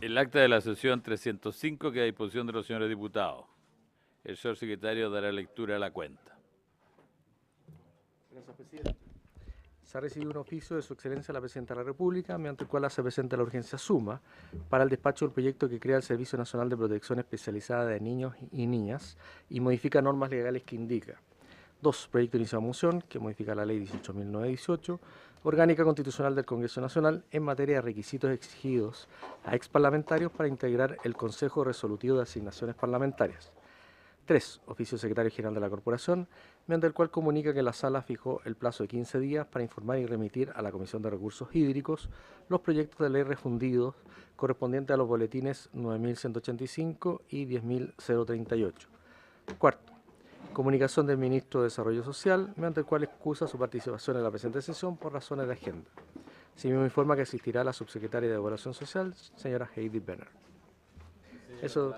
El acta de la sesión 305 queda a disposición de los señores diputados. El señor secretario dará lectura a la cuenta. Gracias, presidente. Se ha recibido un oficio de su excelencia la Presidenta de la República, mediante el cual hace presente la urgencia suma para el despacho del proyecto que crea el Servicio Nacional de Protección Especializada de Niños y Niñas y modifica normas legales que indica. 2. Proyecto de iniciativa de moción que modifica la Ley 18.918, orgánica constitucional del Congreso Nacional en materia de requisitos exigidos a exparlamentarios para integrar el Consejo Resolutivo de Asignaciones Parlamentarias. 3. Oficio del Secretario General de la Corporación, mediante el cual comunica que la Sala fijó el plazo de 15 días para informar y remitir a la Comisión de Recursos Hídricos los proyectos de ley refundidos correspondientes a los boletines 9.185 y 10.038. 4. Comunicación del Ministro de Desarrollo Social, mediante el cual excusa su participación en la presente sesión por razones de agenda. Asimismo informa que asistirá la subsecretaria de Evaluación Social, señora Heidi Benner. Eso.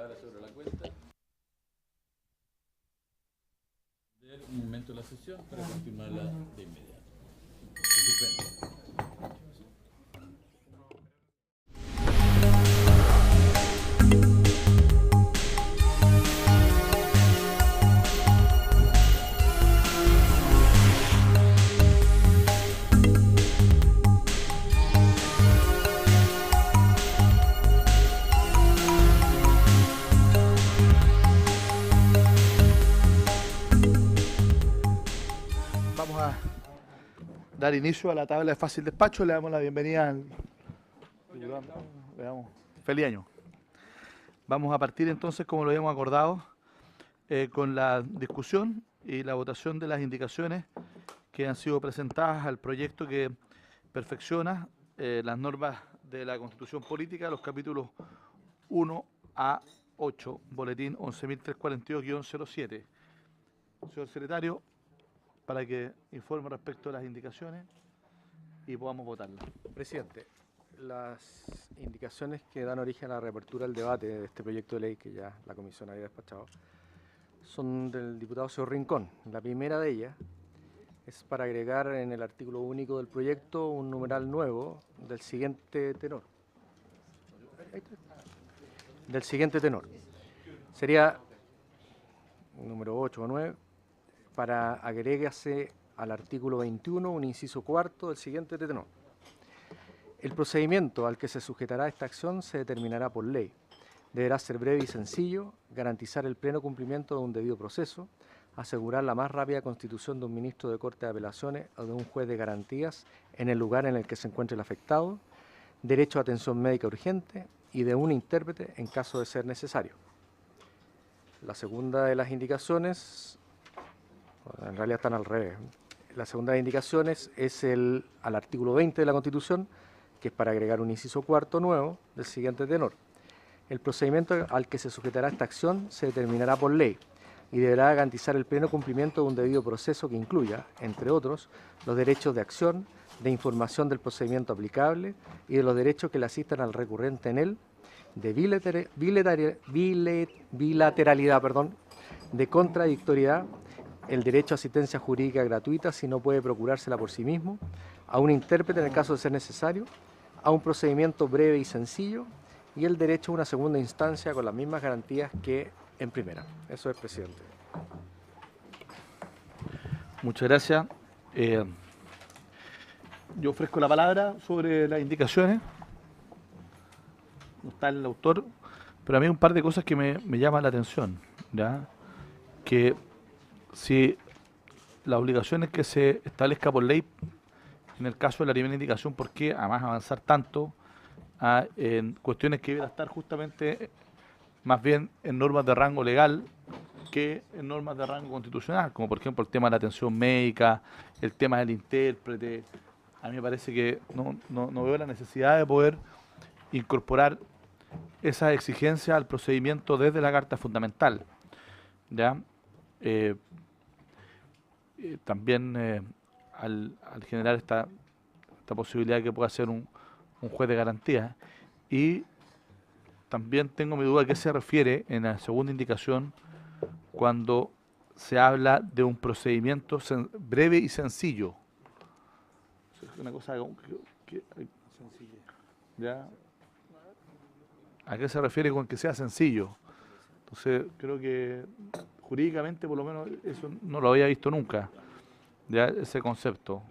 Un momento la sesión para continuarla de inmediato. Vamos a dar inicio a la tabla de fácil despacho. Le damos la bienvenida al diputado. Feliz año. Vamos a partir entonces, como lo habíamos acordado, con la discusión y la votación de las indicaciones que han sido presentadas al proyecto que perfecciona las normas de la Constitución Política, los capítulos 1 a 8, boletín 11.342-07. Señor secretario, para que informe respecto a las indicaciones y podamos votarlas. Presidente, las indicaciones que dan origen a la reapertura del debate de este proyecto de ley que ya la comisión había despachado son del diputado señor Rincón. La primera de ellas es para agregar en el artículo único del proyecto un numeral nuevo del siguiente tenor. Sería número 8 o 9, para agregarse al artículo 21 un inciso cuarto del siguiente tenor. El procedimiento al que se sujetará esta acción se determinará por ley. Deberá ser breve y sencillo, garantizar el pleno cumplimiento de un debido proceso, asegurar la más rápida constitución de un ministro de Corte de Apelaciones o de un juez de garantías en el lugar en el que se encuentre el afectado, derecho a atención médica urgente y de un intérprete en caso de ser necesario. La segunda de las indicaciones, en realidad están al revés. La segunda de las indicaciones es al artículo 20 de la Constitución, que es para agregar un inciso cuarto nuevo del siguiente tenor. El procedimiento al que se sujetará esta acción se determinará por ley y deberá garantizar el pleno cumplimiento de un debido proceso que incluya, entre otros, los derechos de acción, de información del procedimiento aplicable y de los derechos que le asistan al recurrente en él, de bilateralidad, de contradictoriedad, el derecho a asistencia jurídica gratuita si no puede procurársela por sí mismo, a un intérprete en el caso de ser necesario, a un procedimiento breve y sencillo y el derecho a una segunda instancia con las mismas garantías que en primera. Eso es, presidente. Muchas gracias. Yo ofrezco la palabra sobre las indicaciones. No está el autor, pero a mí hay un par de cosas que me llaman la atención, ¿ya? Que si las obligaciones que se establezca por ley, en el caso de la primera indicación, ¿por qué además avanzar tanto en cuestiones que deben estar justamente más bien en normas de rango legal que en normas de rango constitucional, como por ejemplo el tema de la atención médica, el tema del intérprete? A mí me parece que no veo la necesidad de poder incorporar esa exigencia al procedimiento desde la Carta Fundamental, ¿ya? También al generar esta posibilidad de que pueda ser un juez de garantía. Y también tengo mi duda a qué se refiere en la segunda indicación cuando se habla de un procedimiento breve y sencillo. Es una cosa que ¿ya? ¿A qué se refiere con que sea sencillo? Entonces, creo que jurídicamente, por lo menos, eso no lo había visto nunca, ya ese concepto.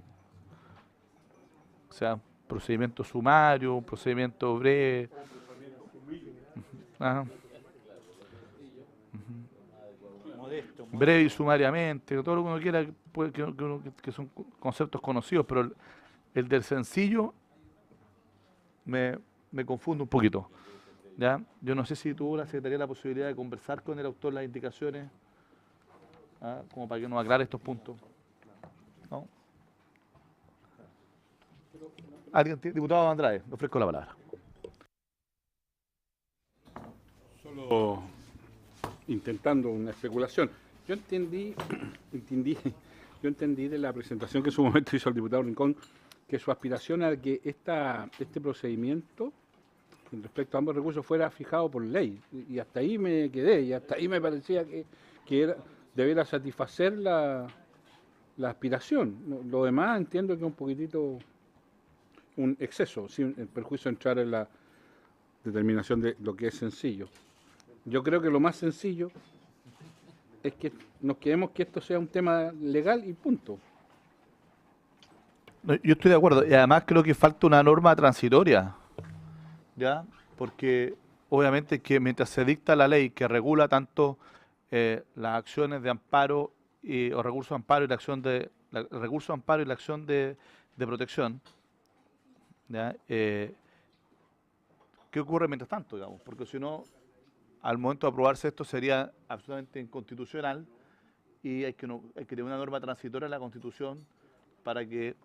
O sea, procedimiento sumario, procedimiento breve. Ajá. Breve y sumariamente, todo lo que uno quiera, que son conceptos conocidos, pero el del sencillo me confunde un poquito. ¿Ya? Yo no sé si tuvo la Secretaría la posibilidad de conversar con el autor las indicaciones, como para que nos aclare estos puntos. ¿No? Diputado Andrade, le ofrezco la palabra. Solo intentando una especulación. Yo entendí de la presentación que en su momento hizo el diputado Rincón que su aspiración era que este procedimiento respecto a ambos recursos fuera fijado por ley. Y hasta ahí me quedé, y hasta ahí me parecía que debiera satisfacer la aspiración. Lo demás entiendo que es un poquitito un exceso, sin el perjuicio de entrar en la determinación de lo que es sencillo. Yo creo que lo más sencillo es que nos quedemos que esto sea un tema legal y punto. No, yo estoy de acuerdo, y además creo que falta una norma transitoria, ¿ya? Porque obviamente que mientras se dicta la ley que regula tanto las acciones de amparo o recursos de amparo y la acción recurso de amparo y la acción de protección, ¿ya? ¿Qué ocurre mientras tanto, digamos? Porque si no, al momento de aprobarse esto sería absolutamente inconstitucional y hay que tener una norma transitoria en la Constitución para que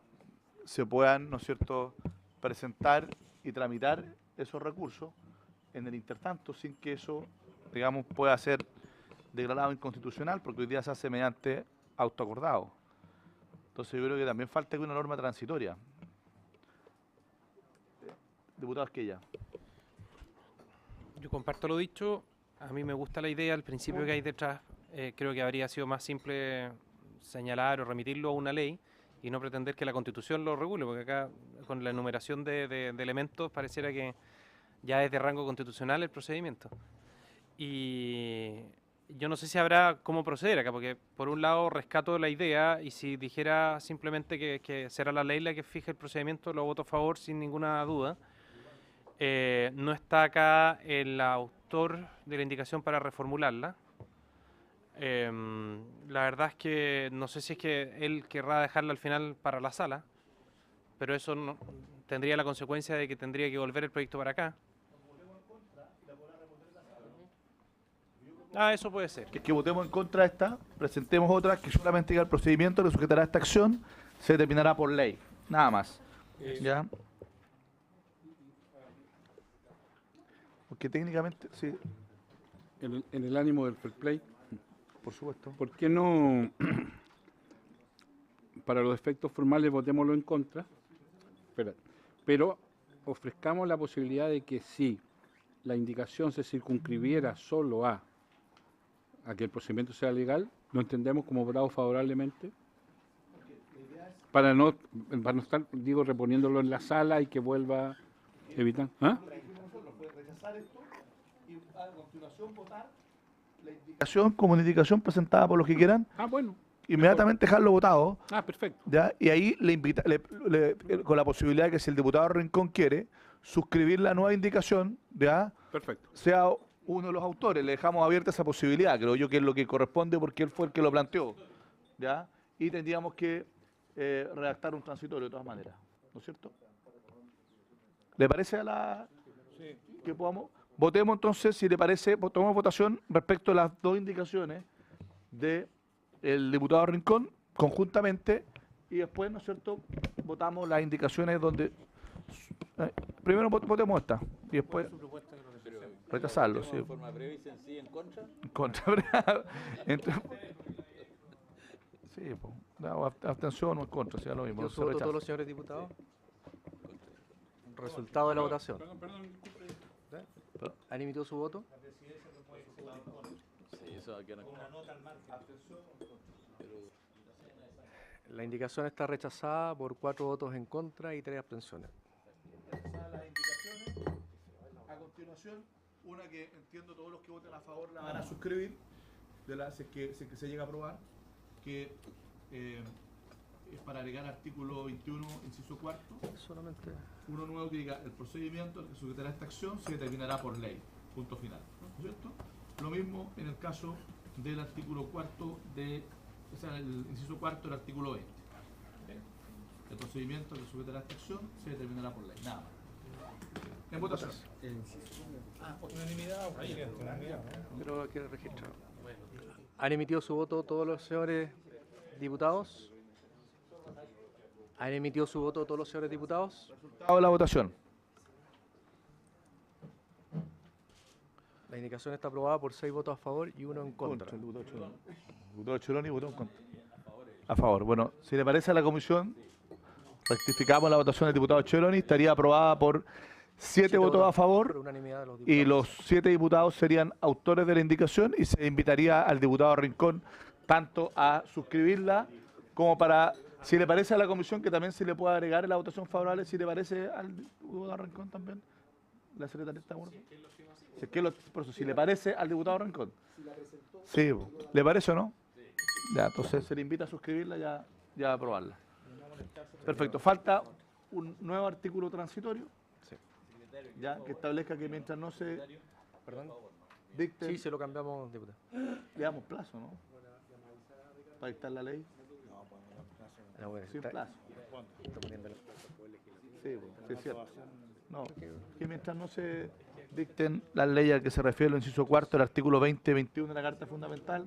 se puedan, ¿no es cierto?, presentar y tramitar esos recursos en el intertanto sin que eso, digamos, pueda ser declarado inconstitucional, porque hoy día se hace mediante autoacordado. Entonces yo creo que también falta una norma transitoria. Diputado Asquilla. Yo comparto lo dicho, a mí me gusta la idea, el principio que hay detrás, creo que habría sido más simple señalar o remitirlo a una ley y no pretender que la Constitución lo regule, porque acá con la enumeración de elementos pareciera que ya es de rango constitucional el procedimiento. Y yo no sé si habrá cómo proceder acá, porque por un lado rescato la idea y si dijera simplemente que será la ley la que fije el procedimiento, lo voto a favor sin ninguna duda. No está acá el autor de la indicación para reformularla. La verdad es que no sé si es que él querrá dejarla al final para la sala, pero eso no, tendría la consecuencia de que tendría que volver el proyecto para acá. Eso puede ser. Que votemos en contra de esta, presentemos otra que solamente diga el procedimiento que sujetará esta acción, se determinará por ley, nada más. ¿Ya? Porque técnicamente, sí. En el ánimo del fair play, Por supuesto. ¿por qué no, para los efectos formales, votémoslo en contra? Pero ofrezcamos la posibilidad de que si la indicación se circunscribiera solo a que el procedimiento sea legal, lo entendemos como votado favorablemente, para no estar, digo, reponiéndolo en la sala y que vuelva evitando. ¿Ah? Como una indicación presentada por los que quieran, Bueno. inmediatamente dejarlo votado. Perfecto. ¿Ya? Y ahí con la posibilidad de que si el diputado Rincón quiere suscribir la nueva indicación, ¿ya? Perfecto. Sea uno de los autores, le dejamos abierta esa posibilidad, creo yo que es lo que corresponde porque él fue el que lo planteó, ¿ya? Y tendríamos que redactar un transitorio de todas maneras, ¿no es cierto? ¿Le parece a la que podamos? Votemos entonces, si le parece, tomamos votación respecto a las dos indicaciones del diputado Rincón conjuntamente y después, ¿no es cierto?, votamos las indicaciones donde... primero votemos esta y después rechazarlo. Sí. ¿De forma breve y sencilla en contra? En contra. Sí, pues, abstención o en contra, sea lo mismo. ¿Dio su voto todos los señores diputados? Resultado de la votación. ¿Han emitido su voto? Sí, eso aquí no. La indicación está rechazada por 4 votos en contra y 3 abstenciones. continuación, una que entiendo todos los que voten a favor la van a suscribir, si es que se llega a aprobar, que es para agregar artículo 21, inciso cuarto, Solamente. uno nuevo que diga: el procedimiento al que sujetará esta acción se determinará por ley, punto final, ¿no es cierto? Lo mismo en el caso del artículo cuarto o sea, el inciso cuarto del artículo 20. ¿Bien? El procedimiento al que sujetará esta acción se determinará por ley, nada más. En votación. Unanimidad, Pero hay que registrar. ¿Han emitido su voto todos los señores diputados? ¿Han emitido su voto todos los señores diputados? Resultado de la votación. La indicación está aprobada por 6 votos a favor y 1 en contra. El diputado Choloni votó en contra. A favor. Bueno, si le parece a la comisión, rectificamos la votación del diputado Choloni, estaría aprobada por 7 votos a por favor unanimidad de los y diputados. los 7 diputados serían autores de la indicación y se invitaría al diputado Rincón tanto a suscribirla como para, si le parece a la comisión, que también se le pueda agregar en la votación favorable, si le parece al diputado Rincón también. ¿La secretaria está de acuerdo? Por eso, si le parece al diputado Rincón. Sí, ¿le parece o no? Ya, entonces se le invita a suscribirla y a aprobarla. Perfecto. Falta un nuevo artículo transitorio. Sí. Ya, que establezca que mientras no se ¿Perdón? dicte, Sí, se lo cambiamos, diputado. le damos plazo, ¿no? Para dictar la ley, Ah, bueno, sin está- plazo. está poniéndolo. Sí, sí, es cierto. No, que mientras no se dicten las leyes a que se refiere el inciso cuarto, el artículo 20 y 21 de la Carta Fundamental,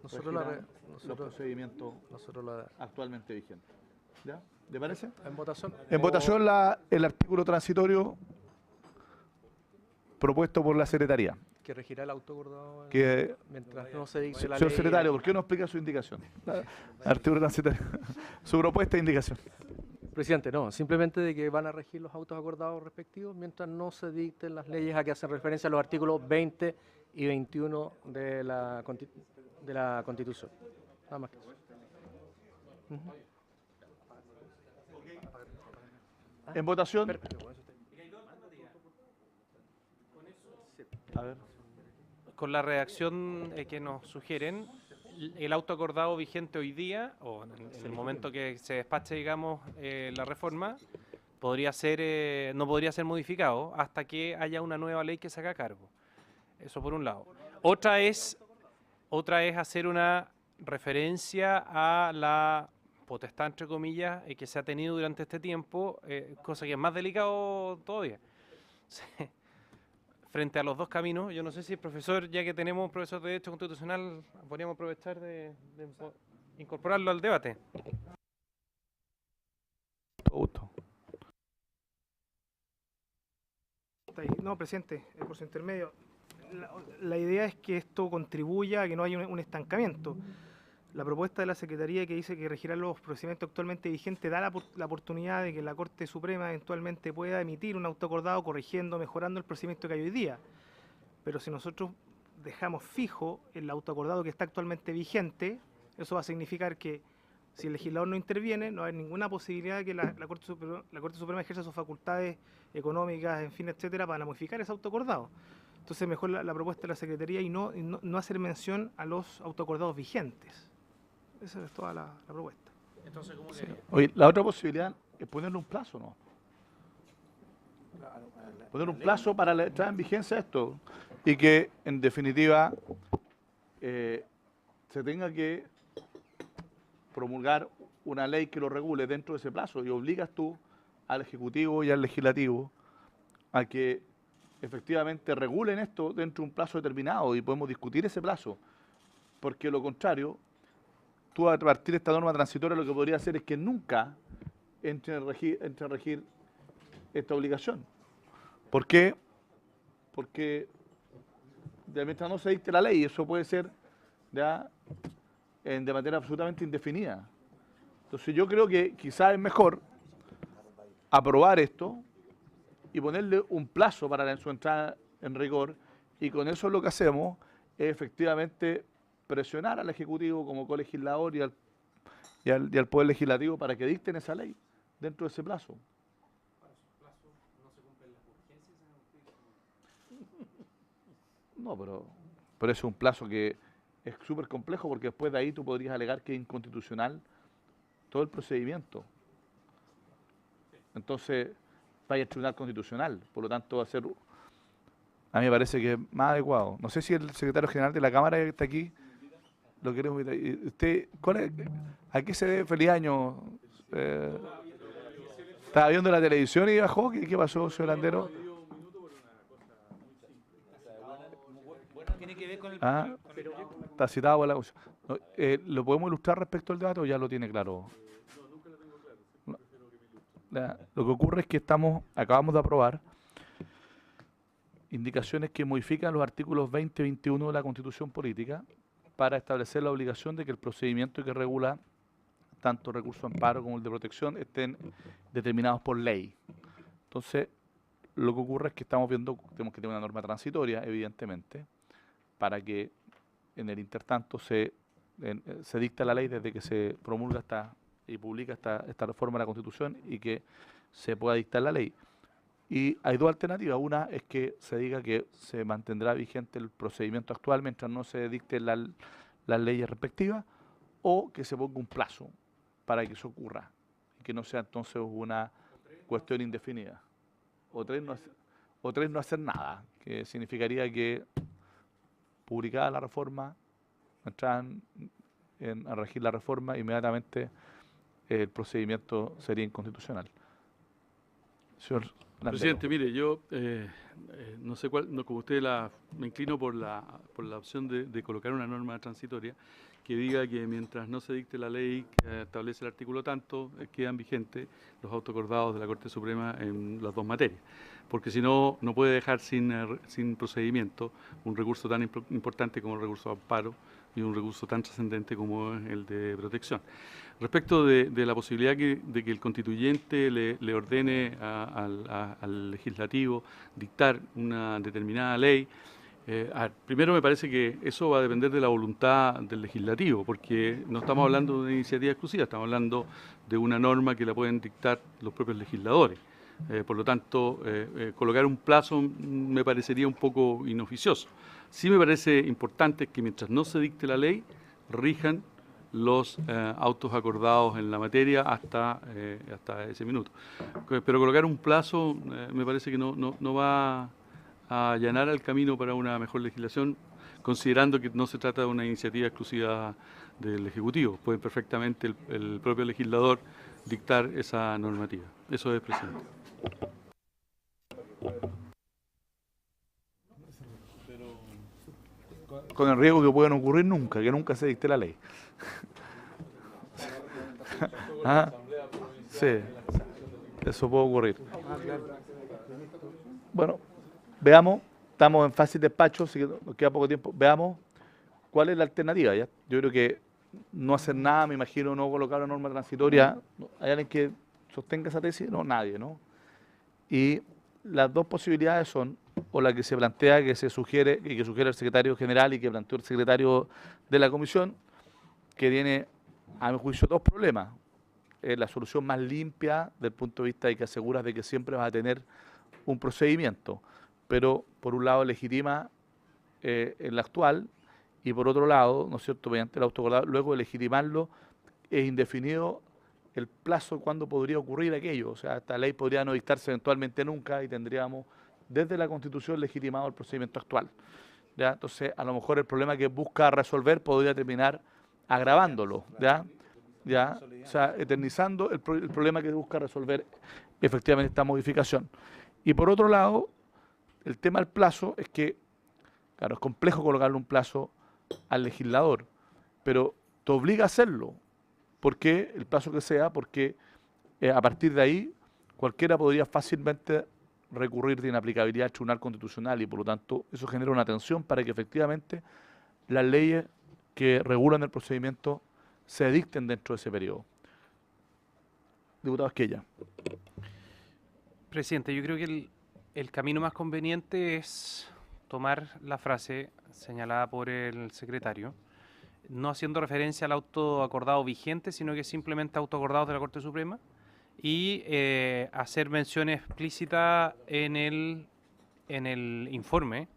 Nosotros la, regirán los nosotros, procedimientos nosotros la, actualmente vigentes. ¿Ya? ¿Le parece? en votación. En votación el artículo transitorio propuesto por la Secretaría. Que regirá el auto acordado Que, mientras no se dicte la señor ley. secretario, ¿por qué no explica su indicación? Artículo transitorio. Su propuesta de indicación. Presidente, no, simplemente de que van a regir los autos acordados respectivos mientras no se dicten las leyes a que hacen referencia los artículos 20 y 21 de la Constitución. Nada más que eso. Ujú. En votación. A ver. Con la redacción que nos sugieren, el auto acordado vigente hoy día, o en el momento que se despache, digamos, la reforma, podría ser, no podría ser modificado hasta que haya una nueva ley que se haga cargo. Eso por un lado. Otra es hacer una referencia a la potestad, entre comillas, que se ha tenido durante este tiempo, cosa que es más delicado todavía. Sí. Frente a los dos caminos, yo no sé si el profesor, ya que tenemos un profesor de Derecho Constitucional, podríamos aprovechar de incorporarlo al debate. Todo gusto. No, presidente, por su intermedio. La idea es que esto contribuya a que no haya un estancamiento. La propuesta de la Secretaría que dice que regirá los procedimientos actualmente vigentes da la oportunidad de que la Corte Suprema eventualmente pueda emitir un auto acordado corrigiendo, mejorando el procedimiento que hay hoy día. Pero si nosotros dejamos fijo el auto acordado que está actualmente vigente, eso va a significar que si el legislador no interviene, no hay ninguna posibilidad de que la Corte Suprema ejerza sus facultades económicas, en fin, etcétera, para modificar ese auto acordado. Entonces, mejor la propuesta de la Secretaría y no hacer mención a los autoacordados vigentes. Esa es toda la propuesta. Entonces, ¿cómo Sí. Oye, la otra posibilidad es ponerle un plazo, ¿no? Poner un plazo para la entrada en vigencia de esto y que, en definitiva, se tenga que promulgar una ley que lo regule dentro de ese plazo y obligas tú al Ejecutivo y al Legislativo a que efectivamente regulen esto dentro de un plazo determinado y podemos discutir ese plazo, porque lo contrario, tú a partir de esta norma transitoria lo que podría hacer es que nunca entre a regir esta obligación. ¿Por qué? Porque mientras no se dicte la ley, eso puede ser ya de manera absolutamente indefinida. Entonces yo creo que quizás es mejor aprobar esto y ponerle un plazo para su entrada en rigor, y con eso lo que hacemos es efectivamente presionar al Ejecutivo como colegislador y al Poder Legislativo para que dicten esa ley dentro de ese plazo. No, pero es un plazo que es súper complejo porque después de ahí tú podrías alegar que es inconstitucional todo el procedimiento. Entonces, vaya al Tribunal Constitucional, por lo tanto va a ser, a mí me parece que es más adecuado. No sé si el secretario general de la Cámara que está aquí, lo queremos invitar. ¿Y usted, a qué se debe? Feliz año. ¿Estaba viendo la televisión y bajó? ¿Qué pasó, señor Landero? Tiene que ver con el... Ah, está citado por la Constitución. No, ¿lo podemos ilustrar respecto al debate o ya lo tiene claro? Lo que ocurre es que acabamos de aprobar indicaciones que modifican los artículos 20 y 21 de la Constitución Política para establecer la obligación de que el procedimiento que regula tanto el recurso de amparo como el de protección estén determinados por ley. Entonces, lo que ocurre es que tenemos que tener una norma transitoria, evidentemente, para que en el intertanto se dicta la ley desde que se promulga y publica esta reforma de la Constitución y que se pueda dictar la ley. Y hay dos alternativas. Una es que se diga que se mantendrá vigente el procedimiento actual mientras no se dicten las leyes respectivas, o que se ponga un plazo para que eso ocurra y que no sea entonces una cuestión indefinida. O tres, no hacer nada, que significaría que publicada la reforma, entraran a regir la reforma, inmediatamente el procedimiento sería inconstitucional. Señor Landero. Presidente, mire, yo no sé cuál, no, como usted me inclino por la opción de colocar una norma transitoria que diga que mientras no se dicte la ley que establece el artículo tanto, quedan vigentes los autoacordados de la Corte Suprema en las dos materias. Porque si no, no puede dejar sin procedimiento un recurso tan importante como el recurso de amparo y un recurso tan trascendente como es el de protección. Respecto de la posibilidad de que el constituyente le ordene al legislativo dictar una determinada ley, primero me parece que eso va a depender de la voluntad del legislativo, porque no estamos hablando de una iniciativa exclusiva, estamos hablando de una norma que la pueden dictar los propios legisladores. Por lo tanto, colocar un plazo me parecería un poco inoficioso. Sí me parece importante que mientras no se dicte la ley, rijan los autos acordados en la materia hasta ese minuto. Pero colocar un plazo me parece que no va a allanar el camino para una mejor legislación, considerando que no se trata de una iniciativa exclusiva del Ejecutivo. Puede perfectamente el propio legislador dictar esa normativa. Eso es, presidente. Con el riesgo que pueda no ocurrir nunca, que nunca se dicte la ley. ¿Ah? Sí, eso puede ocurrir. Bueno, veamos, estamos en fase de despacho, así que nos queda poco tiempo. Veamos cuál es la alternativa. ¿Ya? Yo creo que no hacer nada, me imagino, no colocar una norma transitoria. ¿Hay alguien que sostenga esa tesis? No, nadie, ¿no? Y las dos posibilidades son, o la que se plantea, que se sugiere, y que sugiere el secretario general y que planteó el secretario de la comisión, que tiene, a mi juicio, dos problemas. La solución más limpia del punto de vista de que aseguras de que siempre vas a tener un procedimiento, pero por un lado legitima el actual y por otro lado, ¿no es cierto?, mediante el autoacordado, luego de legitimarlo, es indefinido el plazo cuando podría ocurrir aquello. O sea, esta ley podría no dictarse eventualmente nunca y tendríamos desde la Constitución legitimado el procedimiento actual. ¿Ya? Entonces, a lo mejor el problema que busca resolver podría terminar agravándolo, ¿ya? O sea, eternizando el problema que busca resolver efectivamente esta modificación. Y por otro lado, el tema del plazo es que, claro, es complejo colocarle un plazo al legislador, pero te obliga a hacerlo. ¿Por qué el plazo que sea? Porque a partir de ahí cualquiera podría fácilmente recurrir de inaplicabilidad al Tribunal Constitucional y por lo tanto eso genera una tensión para que efectivamente las leyes que regulan el procedimiento se dicten dentro de ese periodo. Diputado Esquella. Presidente, yo creo que el camino más conveniente es tomar la frase señalada por el secretario, no haciendo referencia al autoacordado vigente, sino que simplemente autoacordados de la Corte Suprema, y hacer mención explícita en el en el informe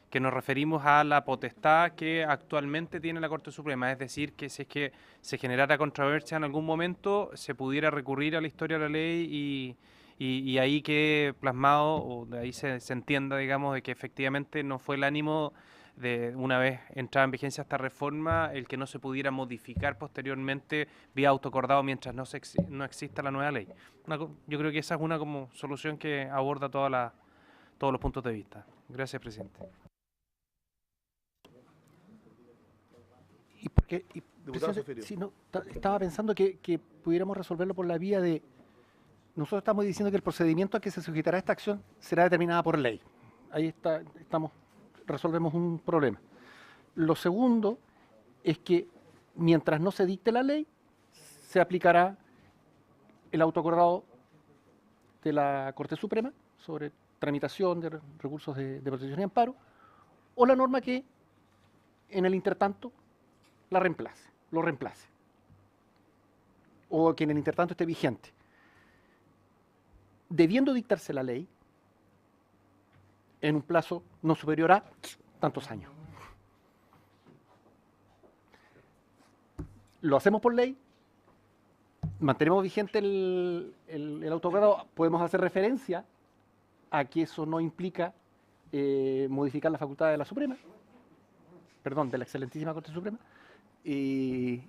que nos referimos a la potestad que actualmente tiene la Corte Suprema, es decir, que si es que se generara controversia en algún momento, se pudiera recurrir a la historia de la ley y ahí quede plasmado, o de ahí se entienda, digamos, de que efectivamente no fue el ánimo de, una vez entrada en vigencia esta reforma, el que no se pudiera modificar posteriormente vía autoacordado mientras no exista la nueva ley. Yo creo que esa es una como solución que aborda todos los puntos de vista. Gracias, presidente. Presidente, sí, no, estaba pensando que pudiéramos resolverlo por la vía de... Nosotros estamos diciendo que el procedimiento a que se sujetará esta acción será determinada por ley. Ahí resolvemos un problema. Lo segundo es que mientras no se dicte la ley, se aplicará el autoacordado de la Corte Suprema sobre tramitación de recursos de protección y amparo, o la norma que en el intertanto lo reemplace, o que en el intertanto esté vigente. Debiendo dictarse la ley en un plazo no superior a tantos años. Lo hacemos por ley, mantenemos vigente el autoacordado, podemos hacer referencia a que eso no implica modificar la facultad de la Suprema, perdón, de la excelentísima Corte Suprema, y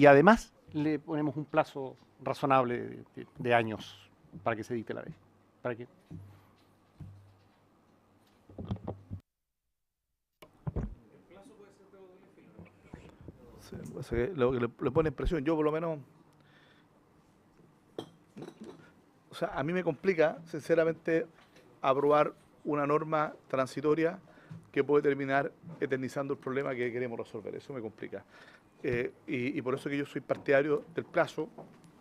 además le ponemos un plazo razonable de años para que se dicte la ley. Para que... Sí, o sea, lo que le pone presión, yo por lo menos, o sea, a mí me complica, sinceramente, aprobar una norma transitoria que puede terminar eternizando el problema que queremos resolver. Eso me complica. Y por eso que yo soy partidario del plazo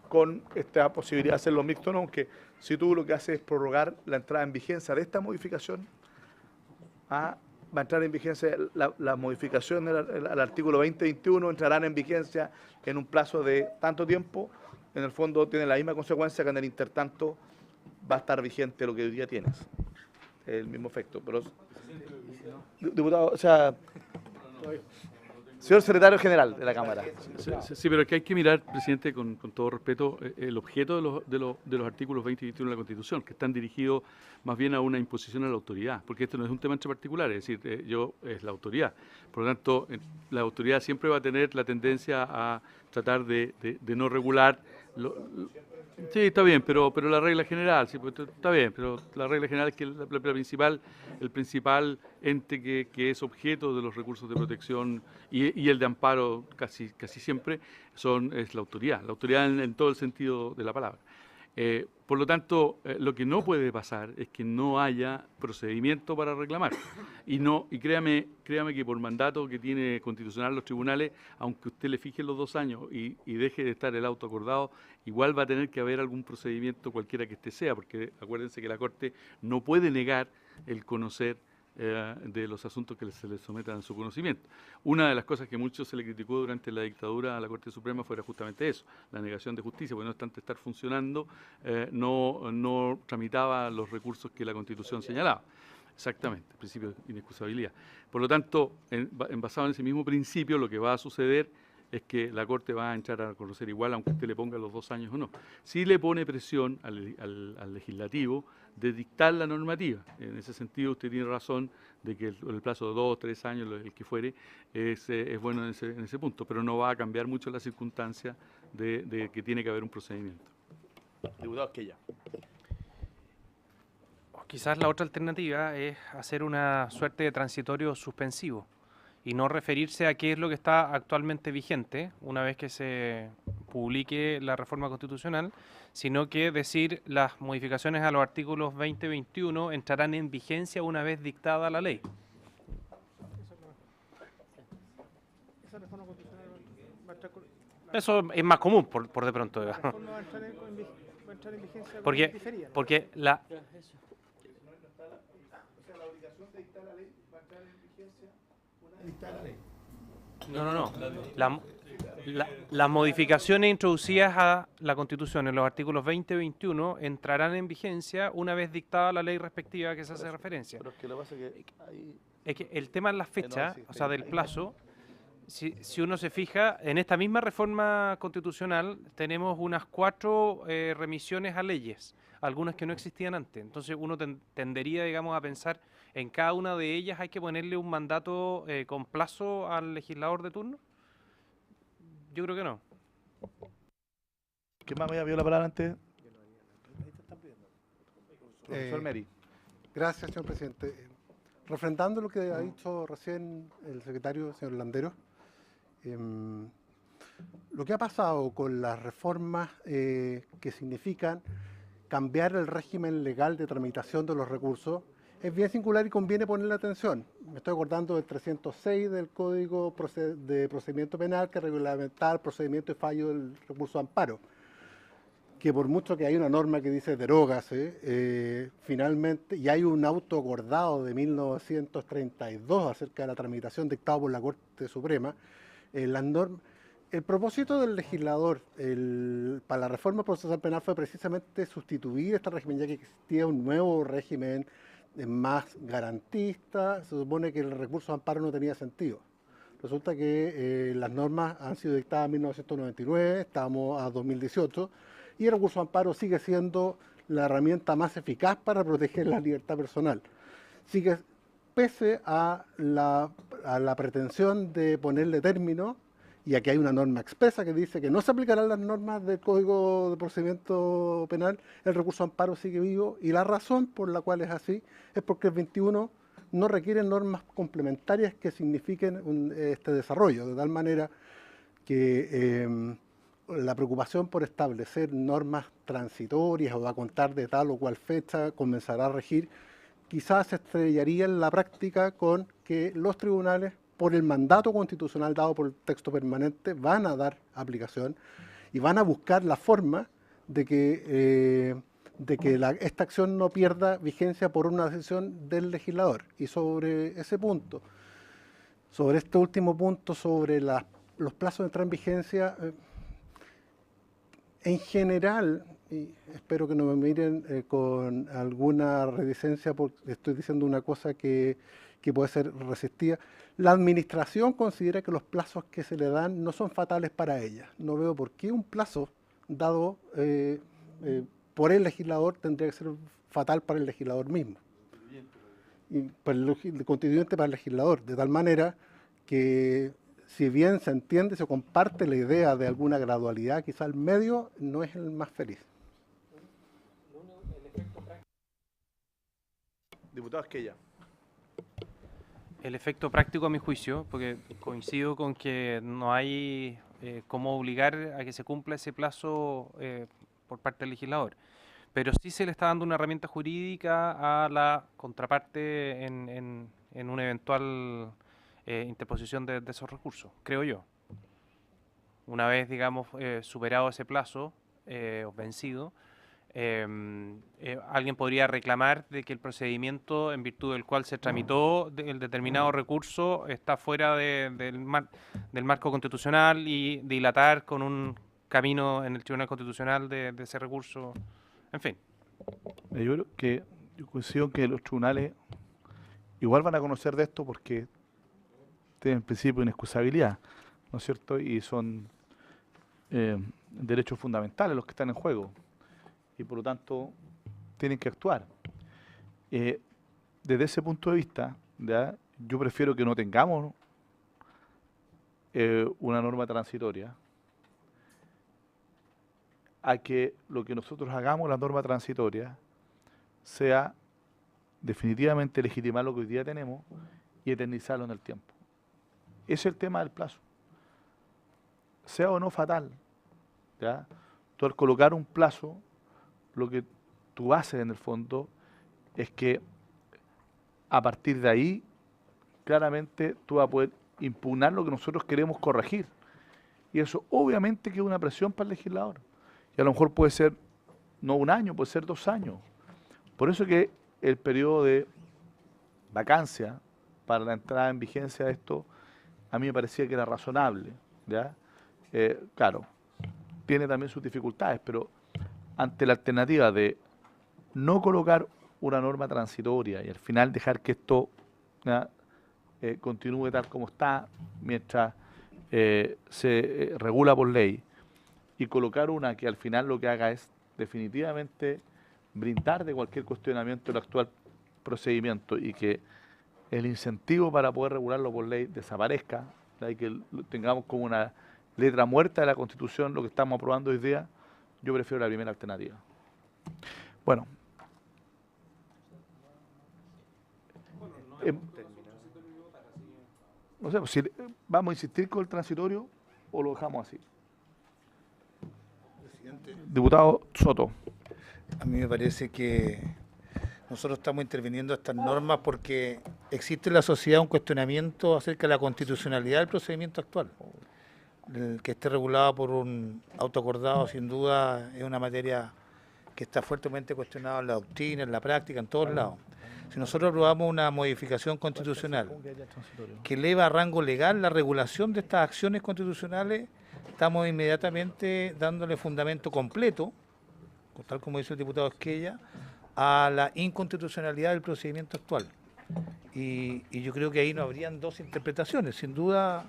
con esta posibilidad de hacerlo mixto, ¿no? Aunque si tú lo que haces es prorrogar la entrada en vigencia de esta modificación, va a entrar en vigencia la modificación al artículo 2021, entrarán en vigencia en un plazo de tanto tiempo, en el fondo tiene la misma consecuencia que en el intertanto va a estar vigente lo que hoy día tienes. El mismo efecto. Pero, diputado, o sea, señor secretario general de la Cámara. Sí, pero es que hay que mirar, presidente, con todo respeto, el objeto de los artículos 20 y 21 de la Constitución, que están dirigidos más bien a una imposición a la autoridad, porque esto no es un tema entre particulares, es decir, es la autoridad. Por lo tanto, la autoridad siempre va a tener la tendencia a tratar de no regular. Sí, está bien, pero la regla general, sí, pues, está bien, pero la regla general es que el principal ente que es objeto de los recursos de protección y el de amparo casi siempre es la autoridad en todo el sentido de la palabra. Por lo tanto, lo que no puede pasar es que no haya procedimiento para reclamar. Y créame que por mandato que tiene constitucional los tribunales, aunque usted le fije los 2 años y deje de estar el auto acordado, igual va a tener que haber algún procedimiento cualquiera que sea, porque acuérdense que la Corte no puede negar el conocer de los asuntos que se les sometan a su conocimiento. Una de las cosas que mucho se le criticó durante la dictadura a la Corte Suprema fuera justamente eso, la negación de justicia, porque no obstante estar funcionando, no tramitaba los recursos que la Constitución señalaba. Exactamente, el principio de inexcusabilidad. Por lo tanto, basado en ese mismo principio, lo que va a suceder es que la Corte va a entrar a conocer igual, aunque usted le ponga los 2 años o no. Sí le pone presión al legislativo de dictar la normativa. En ese sentido, usted tiene razón de que el plazo de 2 o 3 años, el que fuere, es bueno en ese punto, pero no va a cambiar mucho la circunstancia de que tiene que haber un procedimiento. Diputado Esquella. Quizás la otra alternativa es hacer una suerte de transitorio suspensivo y no referirse a qué es lo que está actualmente vigente una vez que se publique la reforma constitucional, sino que decir las modificaciones a los artículos 20 y 21 entrarán en vigencia una vez dictada la ley. Eso es más común, por de pronto. Porque la... No. Las modificaciones introducidas a la Constitución en los artículos 20 y 21 entrarán en vigencia una vez dictada la ley respectiva a que se hace referencia. Pero es que lo que pasa es que ahí... Es que el tema es la fecha, sí, o sea, del ahí- plazo. Si uno se fija, en esta misma reforma constitucional tenemos unas 4 remisiones a leyes, algunas que no existían antes. Entonces uno tendería, digamos, a pensar en cada una de ellas hay que ponerle un mandato con plazo al legislador de turno. Yo creo que no. ¿Quién más me había pedido la palabra antes? Profesor Meri. Gracias, señor presidente. Refrendando lo que ha dicho recién el secretario, señor Landero, lo que ha pasado con las reformas que significan cambiar el régimen legal de tramitación de los recursos es bien singular y conviene ponerle atención. Me estoy acordando del 306 del Código de Procedimiento Penal que reglamenta el procedimiento de fallo del recurso de amparo, que por mucho que hay una norma que dice derógase, finalmente, y hay un auto acordado de 1932 acerca de la tramitación dictado por la Corte Suprema, el propósito del legislador para la reforma procesal penal fue precisamente sustituir este régimen, ya que existía un nuevo régimen más garantista. Se supone que el recurso de amparo no tenía sentido. Resulta que las normas han sido dictadas en 1999, estamos a 2018, y el recurso de amparo sigue siendo la herramienta más eficaz para proteger la libertad personal. Sigue, pese a la pretensión de ponerle término, y aquí hay una norma expresa que dice que no se aplicarán las normas del Código de Procedimiento Penal, el recurso de amparo sigue vivo, y la razón por la cual es así es porque el 21 no requiere normas complementarias que signifiquen este desarrollo, de tal manera que la preocupación por establecer normas transitorias o a contar de tal o cual fecha comenzará a regir, quizás se estrellaría en la práctica con que los tribunales, por el mandato constitucional dado por el texto permanente, van a dar aplicación y van a buscar la forma de que esta acción no pierda vigencia por una decisión del legislador. Y sobre ese punto, sobre este último punto, sobre los plazos de entrada en vigencia, en general, y espero que no me miren con alguna reticencia porque estoy diciendo una cosa que puede ser resistida, la administración considera que los plazos que se le dan no son fatales para ella. No veo por qué un plazo dado por el legislador tendría que ser fatal para el legislador mismo. Y para el constituyente para el legislador, de tal manera que si bien se entiende, se comparte la idea de alguna gradualidad, quizá el medio no es el más feliz. Diputado Esquella. El efecto práctico, a mi juicio, porque coincido con que no hay cómo obligar a que se cumpla ese plazo por parte del legislador, pero sí se le está dando una herramienta jurídica a la contraparte en una eventual interposición de esos recursos, creo yo. Una vez, digamos, superado ese plazo o vencido, alguien podría reclamar de que el procedimiento en virtud del cual se tramitó el determinado recurso está fuera del marco constitucional y dilatar con un camino en el Tribunal Constitucional de ese recurso, en fin. Yo coincido que los tribunales igual van a conocer de esto porque tienen principio de inexcusabilidad, ¿no es cierto? Y son derechos fundamentales los que están en juego. Y por lo tanto tienen que actuar. Desde ese punto de vista, ¿ya? Yo prefiero que no tengamos una norma transitoria a que lo que nosotros hagamos, la norma transitoria, sea definitivamente legitimar lo que hoy día tenemos y eternizarlo en el tiempo. Ese es el tema del plazo. Sea o no fatal, ¿ya? Tú al colocar un plazo, lo que tú haces en el fondo es que a partir de ahí claramente tú vas a poder impugnar lo que nosotros queremos corregir. Y eso obviamente que es una presión para el legislador. Y a lo mejor puede ser no un año, puede ser 2 años. Por eso que el periodo de vacancia para la entrada en vigencia de esto a mí me parecía que era razonable, ¿ya? claro, tiene también sus dificultades, pero ante la alternativa de no colocar una norma transitoria y al final dejar que esto continúe tal como está mientras se regula por ley, y colocar una que al final lo que haga es definitivamente brindar de cualquier cuestionamiento el actual procedimiento y que el incentivo para poder regularlo por ley desaparezca, y que tengamos como una letra muerta de la Constitución lo que estamos aprobando hoy día, yo prefiero la primera alternativa. Bueno. No sé, si vamos a insistir con el transitorio o lo dejamos así. Presidente. Diputado Soto. A mí me parece que nosotros estamos interviniendo estas normas porque existe en la sociedad un cuestionamiento acerca de la constitucionalidad del procedimiento actual. El que esté regulado por un autoacordado, sin duda, es una materia que está fuertemente cuestionada en la doctrina, en la práctica, en todos lados. Si nosotros aprobamos una modificación constitucional que eleva a rango legal la regulación de estas acciones constitucionales, estamos inmediatamente dándole fundamento completo, tal como dice el diputado Esquella, a la inconstitucionalidad del procedimiento actual. Y yo creo que ahí no habrían dos interpretaciones. Sin duda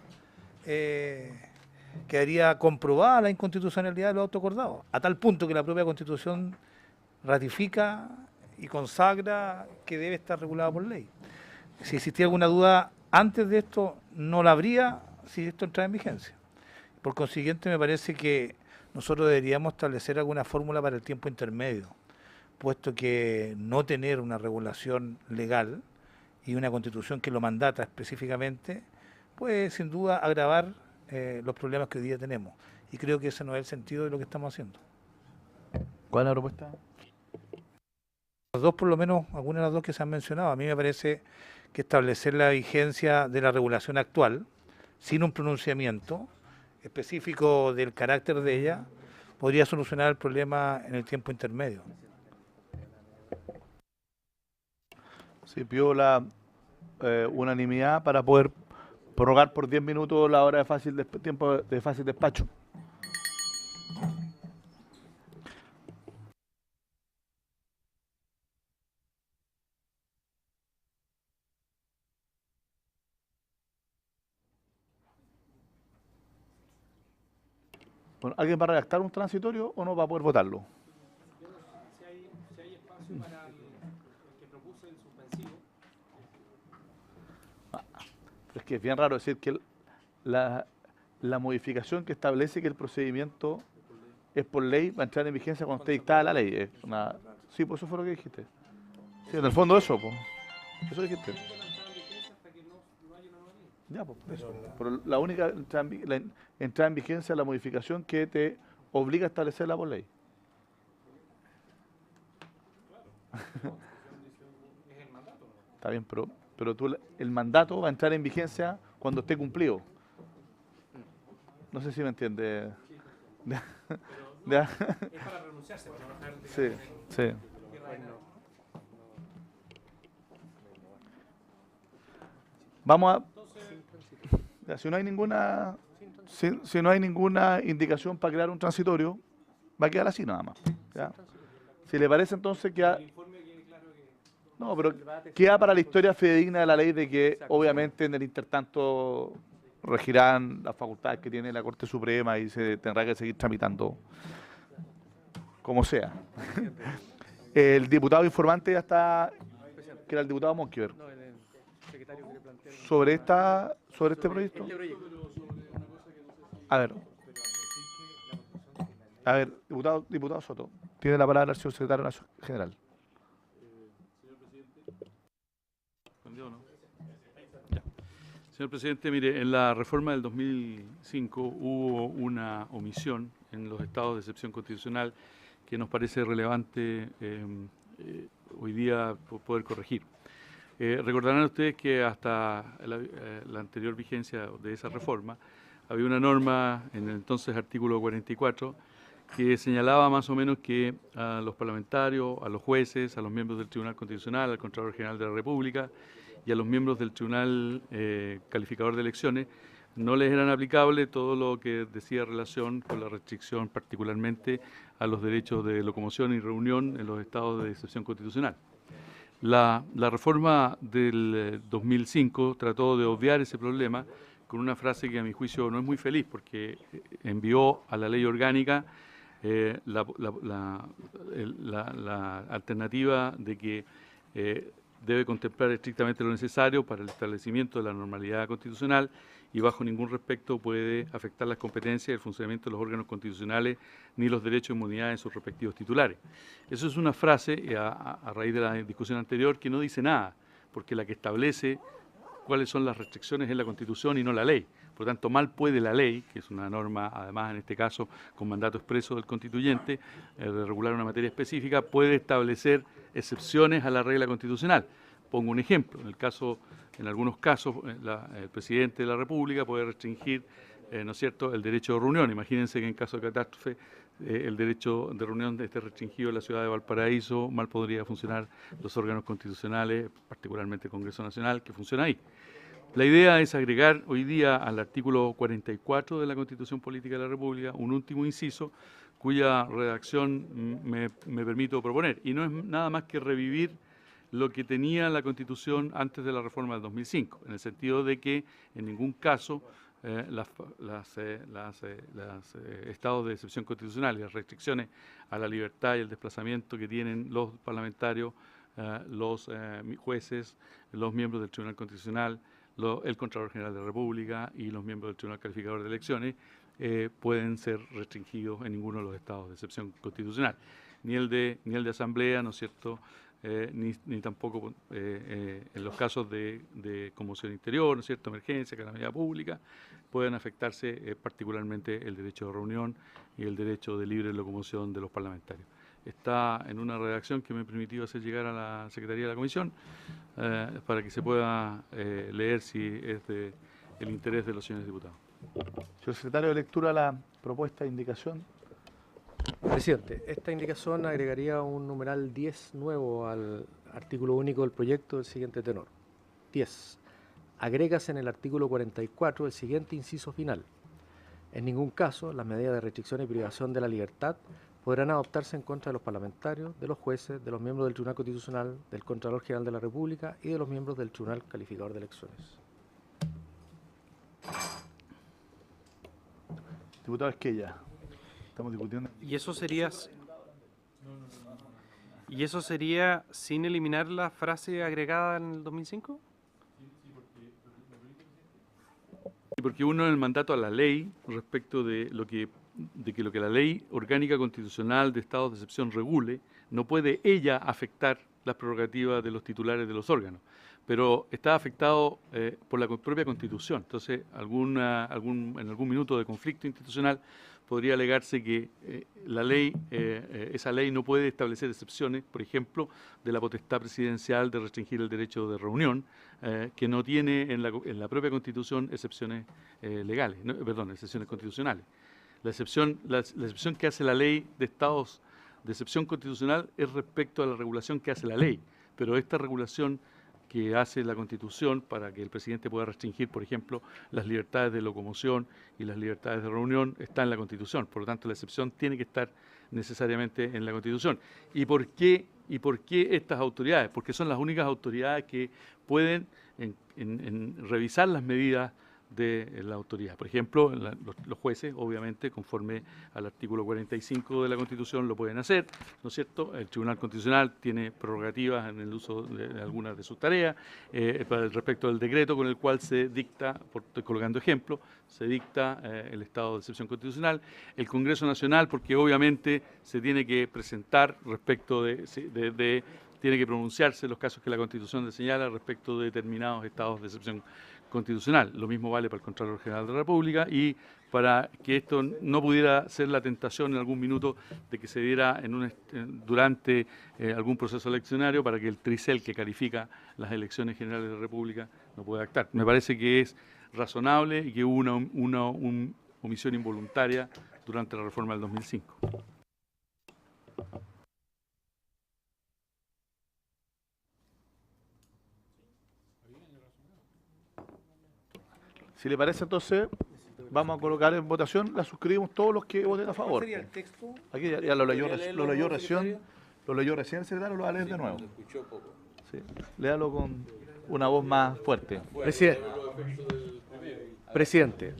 quedaría comprobada la inconstitucionalidad de los autoacordados, a tal punto que la propia Constitución ratifica y consagra que debe estar regulada por ley. Si existía alguna duda antes de esto, no la habría si esto entrara en vigencia. Por consiguiente, me parece que nosotros deberíamos establecer alguna fórmula para el tiempo intermedio, puesto que no tener una regulación legal y una Constitución que lo mandata específicamente, puede sin duda agravar los problemas que hoy día tenemos. Y creo que ese no es el sentido de lo que estamos haciendo. ¿Cuál es la propuesta? Las dos, por lo menos, algunas de las dos que se han mencionado. A mí me parece que establecer la vigencia de la regulación actual, sin un pronunciamiento específico del carácter de ella, podría solucionar el problema en el tiempo intermedio. Sí, pidió la unanimidad para poder prorrogar por 10 minutos la hora de tiempo de fácil despacho. Bueno, ¿alguien va a redactar un transitorio o no va a poder votarlo? Si hay espacio para el que propuso el suspensivo. Es que es bien raro decir que la modificación que establece que el procedimiento es por ley va a entrar en vigencia cuando esté dictada la ley. Es una... Sí, pues eso fue lo que dijiste. Sí, en el fondo eso, pues. Eso dijiste. Ya, pues, eso. Pero la única entrada en vigencia es la modificación que te obliga a establecerla por ley. Está bien, pero el mandato va a entrar en vigencia cuando esté cumplido. No sé si me entiende. Es para pronunciarse, para no dejar de... Sí. Vamos a... Si no hay ninguna... Si no hay ninguna indicación para crear un transitorio, va a quedar así nada más. ¿Ya? Si le parece entonces queda... No, pero queda para la historia fidedigna de la ley de que obviamente en el intertanto regirán las facultades que tiene la Corte Suprema y se tendrá que seguir tramitando como sea. El diputado informante ya está, que era el diputado Monquiver. Sobre este proyecto. A ver, diputado Soto, tiene la palabra el señor secretario general. Señor presidente, mire, en la reforma del 2005 hubo una omisión en los estados de excepción constitucional que nos parece relevante hoy día poder corregir. Recordarán ustedes que hasta la anterior vigencia de esa reforma había una norma en el entonces artículo 44 que señalaba más o menos que a los parlamentarios, a los jueces, a los miembros del Tribunal Constitucional, al Contralor General de la República y a los miembros del Tribunal Calificador de Elecciones no les eran aplicables todo lo que decía relación con la restricción particularmente a los derechos de locomoción y reunión en los estados de excepción constitucional. La reforma del 2005 trató de obviar ese problema con una frase que a mi juicio no es muy feliz, porque envió a la ley orgánica la alternativa de que debe contemplar estrictamente lo necesario para el establecimiento de la normalidad constitucional y bajo ningún respecto puede afectar las competencias y el funcionamiento de los órganos constitucionales ni los derechos e inmunidades de sus respectivos titulares. Eso es una frase, a raíz de la discusión anterior, que no dice nada, porque la que establece cuáles son las restricciones es la Constitución y no la ley. Por lo tanto, mal puede la ley, que es una norma, además en este caso con mandato expreso del constituyente, de regular una materia específica, puede establecer excepciones a la regla constitucional. Pongo un ejemplo. En algunos casos, el presidente de la República puede restringir, ¿no es cierto?, el derecho de reunión. Imagínense que en caso de catástrofe el derecho de reunión esté restringido en la ciudad de Valparaíso, mal podría funcionar los órganos constitucionales, particularmente el Congreso Nacional, que funciona ahí. La idea es agregar hoy día al artículo 44 de la Constitución Política de la República un último inciso cuya redacción me permito proponer. Y no es nada más que revivir lo que tenía la Constitución antes de la reforma del 2005, en el sentido de que en ningún caso los estados de excepción constitucional y las restricciones a la libertad y el desplazamiento que tienen los parlamentarios, los jueces, los miembros del Tribunal Constitucional, el Contralor General de la República y los miembros del Tribunal Calificador de Elecciones pueden ser restringidos en ninguno de los estados de excepción constitucional, ni el de asamblea, ¿no es cierto?, ni tampoco en los casos de conmoción interior, ¿no es cierto?, emergencia, calamidad pública, pueden afectarse particularmente el derecho de reunión y el derecho de libre locomoción de los parlamentarios. Está en una redacción que me he permitido hacer llegar a la Secretaría de la Comisión para que se pueda leer si es de el interés de los señores diputados. Señor secretario, de lectura la propuesta de indicación. Presidente, esta indicación agregaría un numeral 10 nuevo al artículo único del proyecto del siguiente tenor. 10. Agrégase en el artículo 44 el siguiente inciso final. En ningún caso las medidas de restricción y privación de la libertad podrán adoptarse en contra de los parlamentarios, de los jueces, de los miembros del Tribunal Constitucional, del Contralor General de la República y de los miembros del Tribunal Calificador de Elecciones. Diputado Esquella, estamos discutiendo. ¿Y eso sería sin eliminar la frase agregada en el 2005? Porque uno en el mandato a la ley respecto de que lo que la ley orgánica constitucional de estados de excepción regule, no puede ella afectar las prerrogativas de los titulares de los órganos, pero está afectado por la propia Constitución. Entonces, en algún minuto de conflicto institucional podría alegarse que esa ley no puede establecer excepciones, por ejemplo, de la potestad presidencial de restringir el derecho de reunión, que no tiene en la propia Constitución excepciones excepciones constitucionales. La excepción que hace la ley de estados de excepción constitucional es respecto a la regulación que hace la ley, pero esta regulación que hace la Constitución para que el presidente pueda restringir, por ejemplo, las libertades de locomoción y las libertades de reunión está en la Constitución. Por lo tanto, la excepción tiene que estar necesariamente en la Constitución. ¿Y por qué estas autoridades? Porque son las únicas autoridades que pueden revisar las medidas de la autoridad. Por ejemplo, los jueces, obviamente, conforme al artículo 45 de la Constitución, lo pueden hacer, ¿no es cierto? El Tribunal Constitucional tiene prerrogativas en el uso de algunas de sus tareas, respecto del decreto con el cual se dicta, estoy colocando ejemplos, se dicta el estado de excepción constitucional, el Congreso Nacional, porque obviamente se tiene que presentar respecto tiene que pronunciarse en los casos que la Constitución señala respecto de determinados estados de excepción constitucional. Lo mismo vale para el Contralor General de la República y para que esto no pudiera ser la tentación en algún minuto de que se diera durante algún proceso eleccionario para que el tricel que califica las elecciones generales de la República no pueda actar. Me parece que es razonable y que hubo una omisión involuntaria durante la reforma del 2005. Si le parece, entonces, vamos a colocar en votación, la suscribimos todos los que voten a favor. ¿Cuál sería el texto? Aquí ya lo leyó, ¿Podría leerlo, lo leyó secretario? recién. Lo leyó recién el secretario, lo va a leer de nuevo. Lo escuchó poco. Sí. Léalo con una voz más fuerte. Presidente,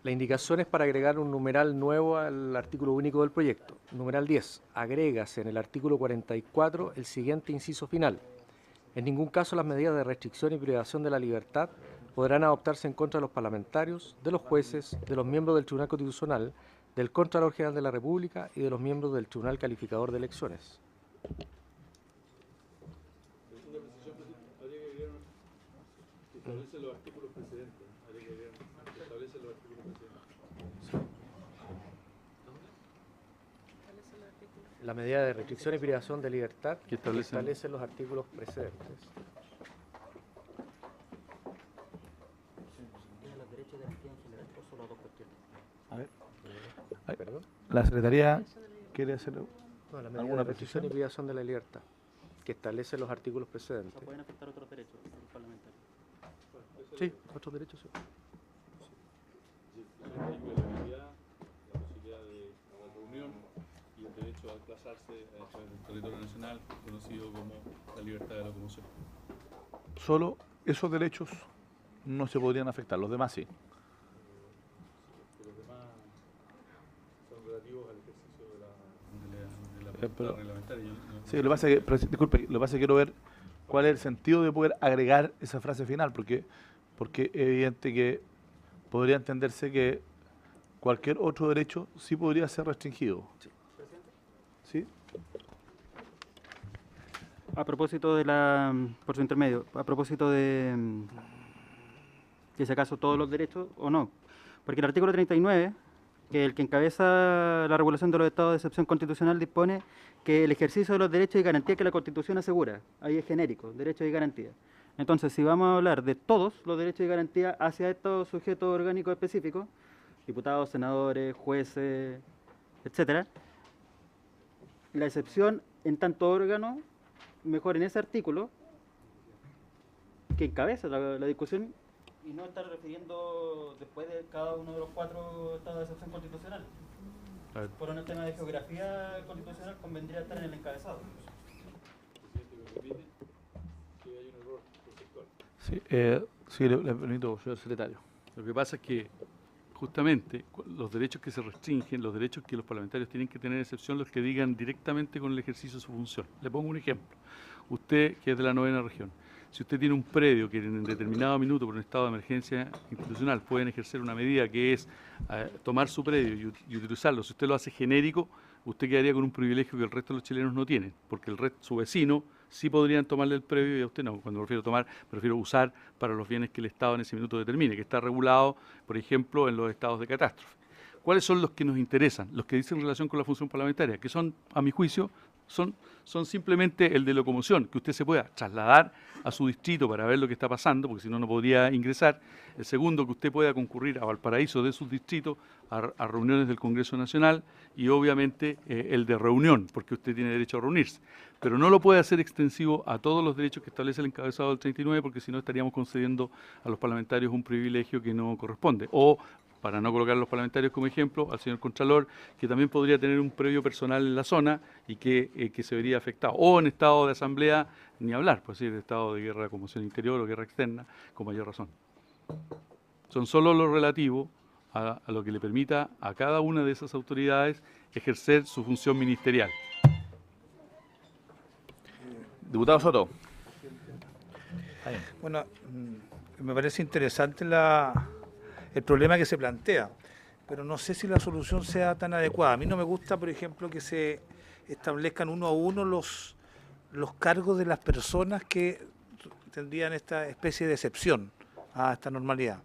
la indicación es para agregar un numeral nuevo al artículo único del proyecto. Numeral 10. Agrégase en el artículo 44 el siguiente inciso final. En ningún caso las medidas de restricción y privación de la libertad podrán adoptarse en contra de los parlamentarios, de los jueces, de los miembros del Tribunal Constitucional, del Contralor General de la República y de los miembros del Tribunal Calificador de Elecciones. La medida de restricción y privación de libertad que establecen los artículos precedentes. A ver. ¿Perdón? La Secretaría quiere hacer No, la medida alguna de restricción y precisión. privación de la libertad que establece los artículos precedentes. Pueden afectar otros derechos de los parlamentarios. Sí, otros derechos. Sí. La posibilidad de reunión y el derecho a desplazarse a través del territorio nacional, conocido como la libertad de locomoción. Solo esos derechos no se podrían afectar, los demás sí. Los demás son relativos al ejercicio de la pero- potestad reglamentaria. Sí, lo que pasa es que, disculpe, lo que pasa es que quiero ver cuál es el sentido de poder agregar esa frase final, porque es evidente que podría entenderse que cualquier otro derecho sí podría ser restringido. ¿Sí? A propósito de la, por su intermedio, a propósito de que si acaso todos los derechos o no, porque el artículo 39, que el que encabeza la regulación de los estados de excepción constitucional, dispone que el ejercicio de los derechos y garantías que la Constitución asegura, ahí es genérico, derechos y garantías. Entonces, si vamos a hablar de todos los derechos y garantías hacia estos sujetos orgánicos específicos, diputados, senadores, jueces, etcétera, la excepción en tanto órgano, mejor en ese artículo, que encabeza la discusión y no estar refiriendo después de cada uno de los 4 estados de excepción constitucional. A ver. Por un tema de geografía constitucional convendría estar en el encabezado. Sí, sí, le permito, señor secretario. Lo que pasa es que justamente los derechos que se restringen, los derechos que los parlamentarios tienen que tener excepción, los que digan directamente con el ejercicio de su función. Le pongo un ejemplo. Usted, que es de la 9ª región, si usted tiene un predio que en determinado minuto por un estado de emergencia institucional pueden ejercer una medida que es tomar su predio y utilizarlo, si usted lo hace genérico, usted quedaría con un privilegio que el resto de los chilenos no tienen, porque el resto, su vecino sí podrían tomarle el predio y a usted no. Cuando me refiero a tomar, me refiero a usar para los bienes que el Estado en ese minuto determine, que está regulado, por ejemplo, en los estados de catástrofe. ¿Cuáles son los que nos interesan? Los que dicen relación con la función parlamentaria, que son, a mi juicio, son simplemente el de locomoción, que usted se pueda trasladar a su distrito para ver lo que está pasando, porque si no, no podría ingresar. El segundo, que usted pueda concurrir a Valparaíso de sus distritos, a reuniones del Congreso Nacional, y obviamente el de reunión, porque usted tiene derecho a reunirse. Pero no lo puede hacer extensivo a todos los derechos que establece el encabezado del 39, porque si no estaríamos concediendo a los parlamentarios un privilegio que no corresponde. O, para no colocar a los parlamentarios como ejemplo, al señor Contralor, que también podría tener un previo personal en la zona y que se vería afectado. O en estado de asamblea, ni hablar, pues sí, en estado de guerra de conmoción interior o guerra externa, con mayor razón. Son solo lo relativo a lo que le permita a cada una de esas autoridades ejercer su función ministerial. Diputado Soto. Bueno, me parece interesante el problema que se plantea, pero no sé si la solución sea tan adecuada. A mí no me gusta, por ejemplo, que se establezcan uno a uno los cargos de las personas que tendrían esta especie de excepción a esta normalidad.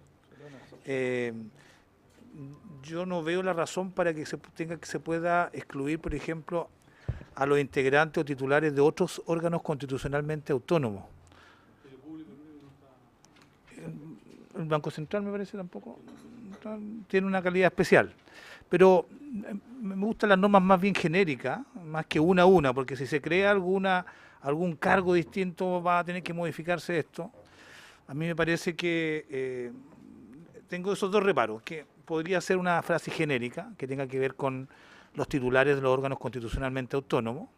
Yo no veo la razón para que se pueda excluir, por ejemplo, a los integrantes o titulares de otros órganos constitucionalmente autónomos. El Banco Central me parece tampoco tiene una calidad especial, pero me gustan las normas más bien genéricas, más que una a una, porque si se crea algún cargo distinto va a tener que modificarse esto. A mí me parece que tengo esos dos reparos, que podría ser una frase genérica, que tenga que ver con los titulares de los órganos constitucionalmente autónomos.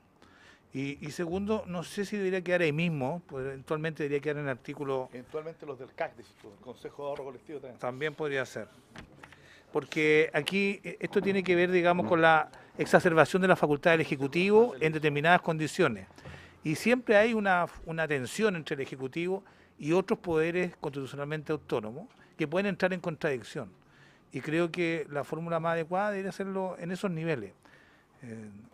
Y segundo, no sé si debería quedar ahí mismo, pues eventualmente debería quedar en el artículo... Eventualmente los del CAC, el Consejo de Ahorro Colectivo también. También podría ser. Porque aquí esto tiene que ver, digamos, con la exacerbación de la facultad del Ejecutivo en determinadas condiciones. Y siempre hay una tensión entre el Ejecutivo y otros poderes constitucionalmente autónomos que pueden entrar en contradicción. Y creo que la fórmula más adecuada debería hacerlo en esos niveles.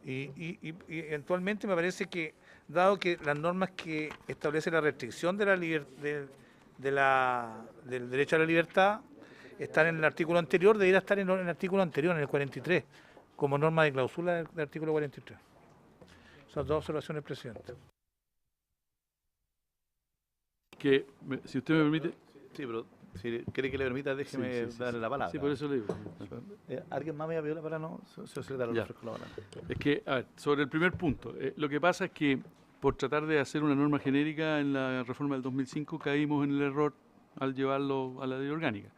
Y eventualmente me parece que, dado que las normas que establecen la restricción de del derecho a la libertad están en el artículo anterior, debería estar en el artículo anterior, en el 43, como norma de clausura del artículo 43. Esas dos observaciones, presidente. Que, si usted me permite... Sí, pero si quiere que le permita, déjeme darle la palabra. Sí, por eso le digo. ¿Alguien más me había pedido la palabra? No, señor secretario, le ofrezco la palabra. Es que, a ver, sobre el primer punto, lo que pasa es que por tratar de hacer una norma genérica en la reforma del 2005 caímos en el error al llevarlo a la ley orgánica.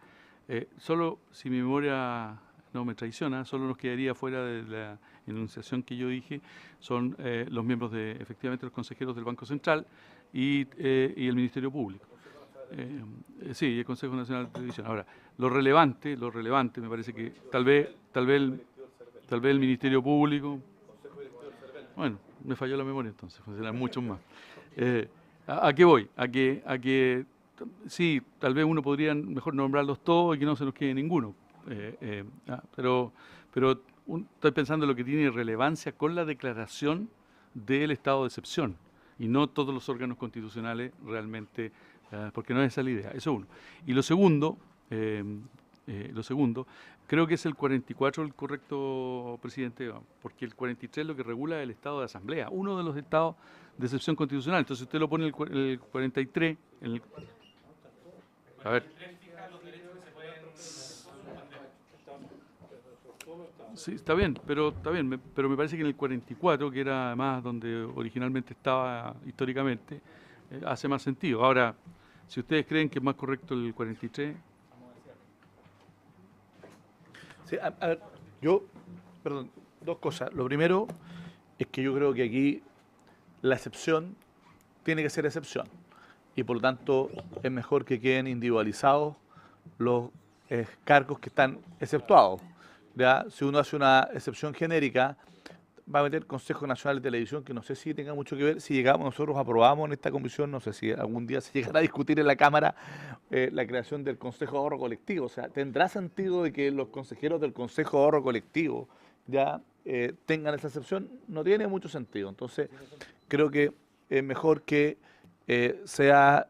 Solo, si mi memoria no me traiciona, solo nos quedaría fuera de la enunciación que yo dije, son los miembros de, efectivamente, los consejeros del Banco Central y el Ministerio Público. Sí, el Consejo Nacional de Televisión. Ahora, lo relevante me parece que tal vez el Ministerio Público, bueno, me falló la memoria entonces, serán muchos más. ¿A qué voy? A que sí, tal vez uno podría mejor nombrarlos todos y que no se nos quede ninguno. Pero estoy pensando en lo que tiene relevancia con la declaración del estado de excepción y no todos los órganos constitucionales realmente, porque no es esa la idea. Eso uno. Y lo segundo, creo que es el 44 el correcto, presidente, porque el 43 lo que regula es el estado de asamblea, uno de los estados de excepción constitucional. Entonces usted lo pone el 43, a ver. Sí, está bien, pero me parece que en el 44, que era además donde originalmente estaba históricamente, hace más sentido. Ahora, si ustedes creen que es más correcto el 43... Sí, a ver, perdón, dos cosas. Lo primero es que yo creo que aquí la excepción tiene que ser excepción y por lo tanto es mejor que queden individualizados los cargos que están exceptuados. ¿Ya? Si uno hace una excepción genérica, va a meter Consejo Nacional de Televisión, que no sé si tenga mucho que ver, si llegamos, nosotros aprobamos en esta comisión, no sé si algún día se llegará a discutir en la Cámara la creación del Consejo de Ahorro Colectivo. O sea, ¿tendrá sentido de que los consejeros del Consejo de Ahorro Colectivo ya tengan esa excepción? No tiene mucho sentido. Entonces, creo que es mejor que sea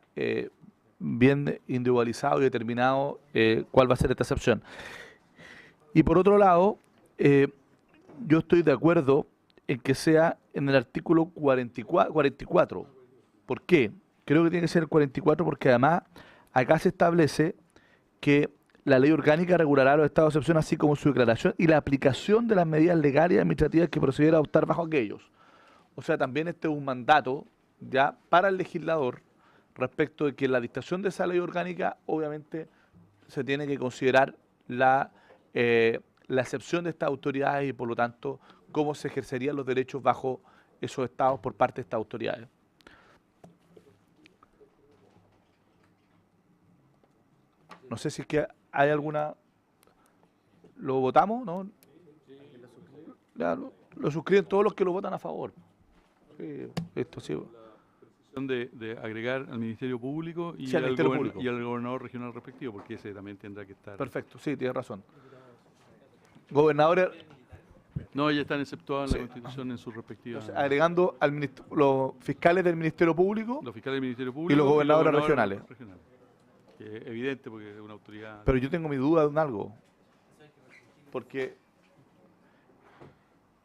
bien individualizado y determinado cuál va a ser esta excepción. Y por otro lado, yo estoy de acuerdo en que sea en el artículo 44. ¿Por qué? Creo que tiene que ser el 44 porque además acá se establece que la ley orgánica regulará los estados de excepción así como su declaración y la aplicación de las medidas legales y administrativas que procediera a adoptar bajo aquellos. O sea, también este es un mandato ya para el legislador respecto de que en la dictación de esa ley orgánica obviamente se tiene que considerar la excepción de estas autoridades y por lo tanto cómo se ejercerían los derechos bajo esos estados por parte de estas autoridades. No sé si es que hay alguna... ¿Lo votamos? ¿No? Ya, lo suscriben todos los que lo votan a favor. Sí, esto sí. De agregar al Ministerio Público y, sí, al y al gobernador regional respectivo, porque ese también tendrá que estar... Perfecto, sí, tiene razón. Gobernadores... No, ya están exceptuados en la Constitución en sus respectivas... Agregando los fiscales del Ministerio Público, los fiscales del Ministerio Público y los gobernadores regionales. Que es evidente porque es una autoridad... Pero yo tengo mi duda en algo. Porque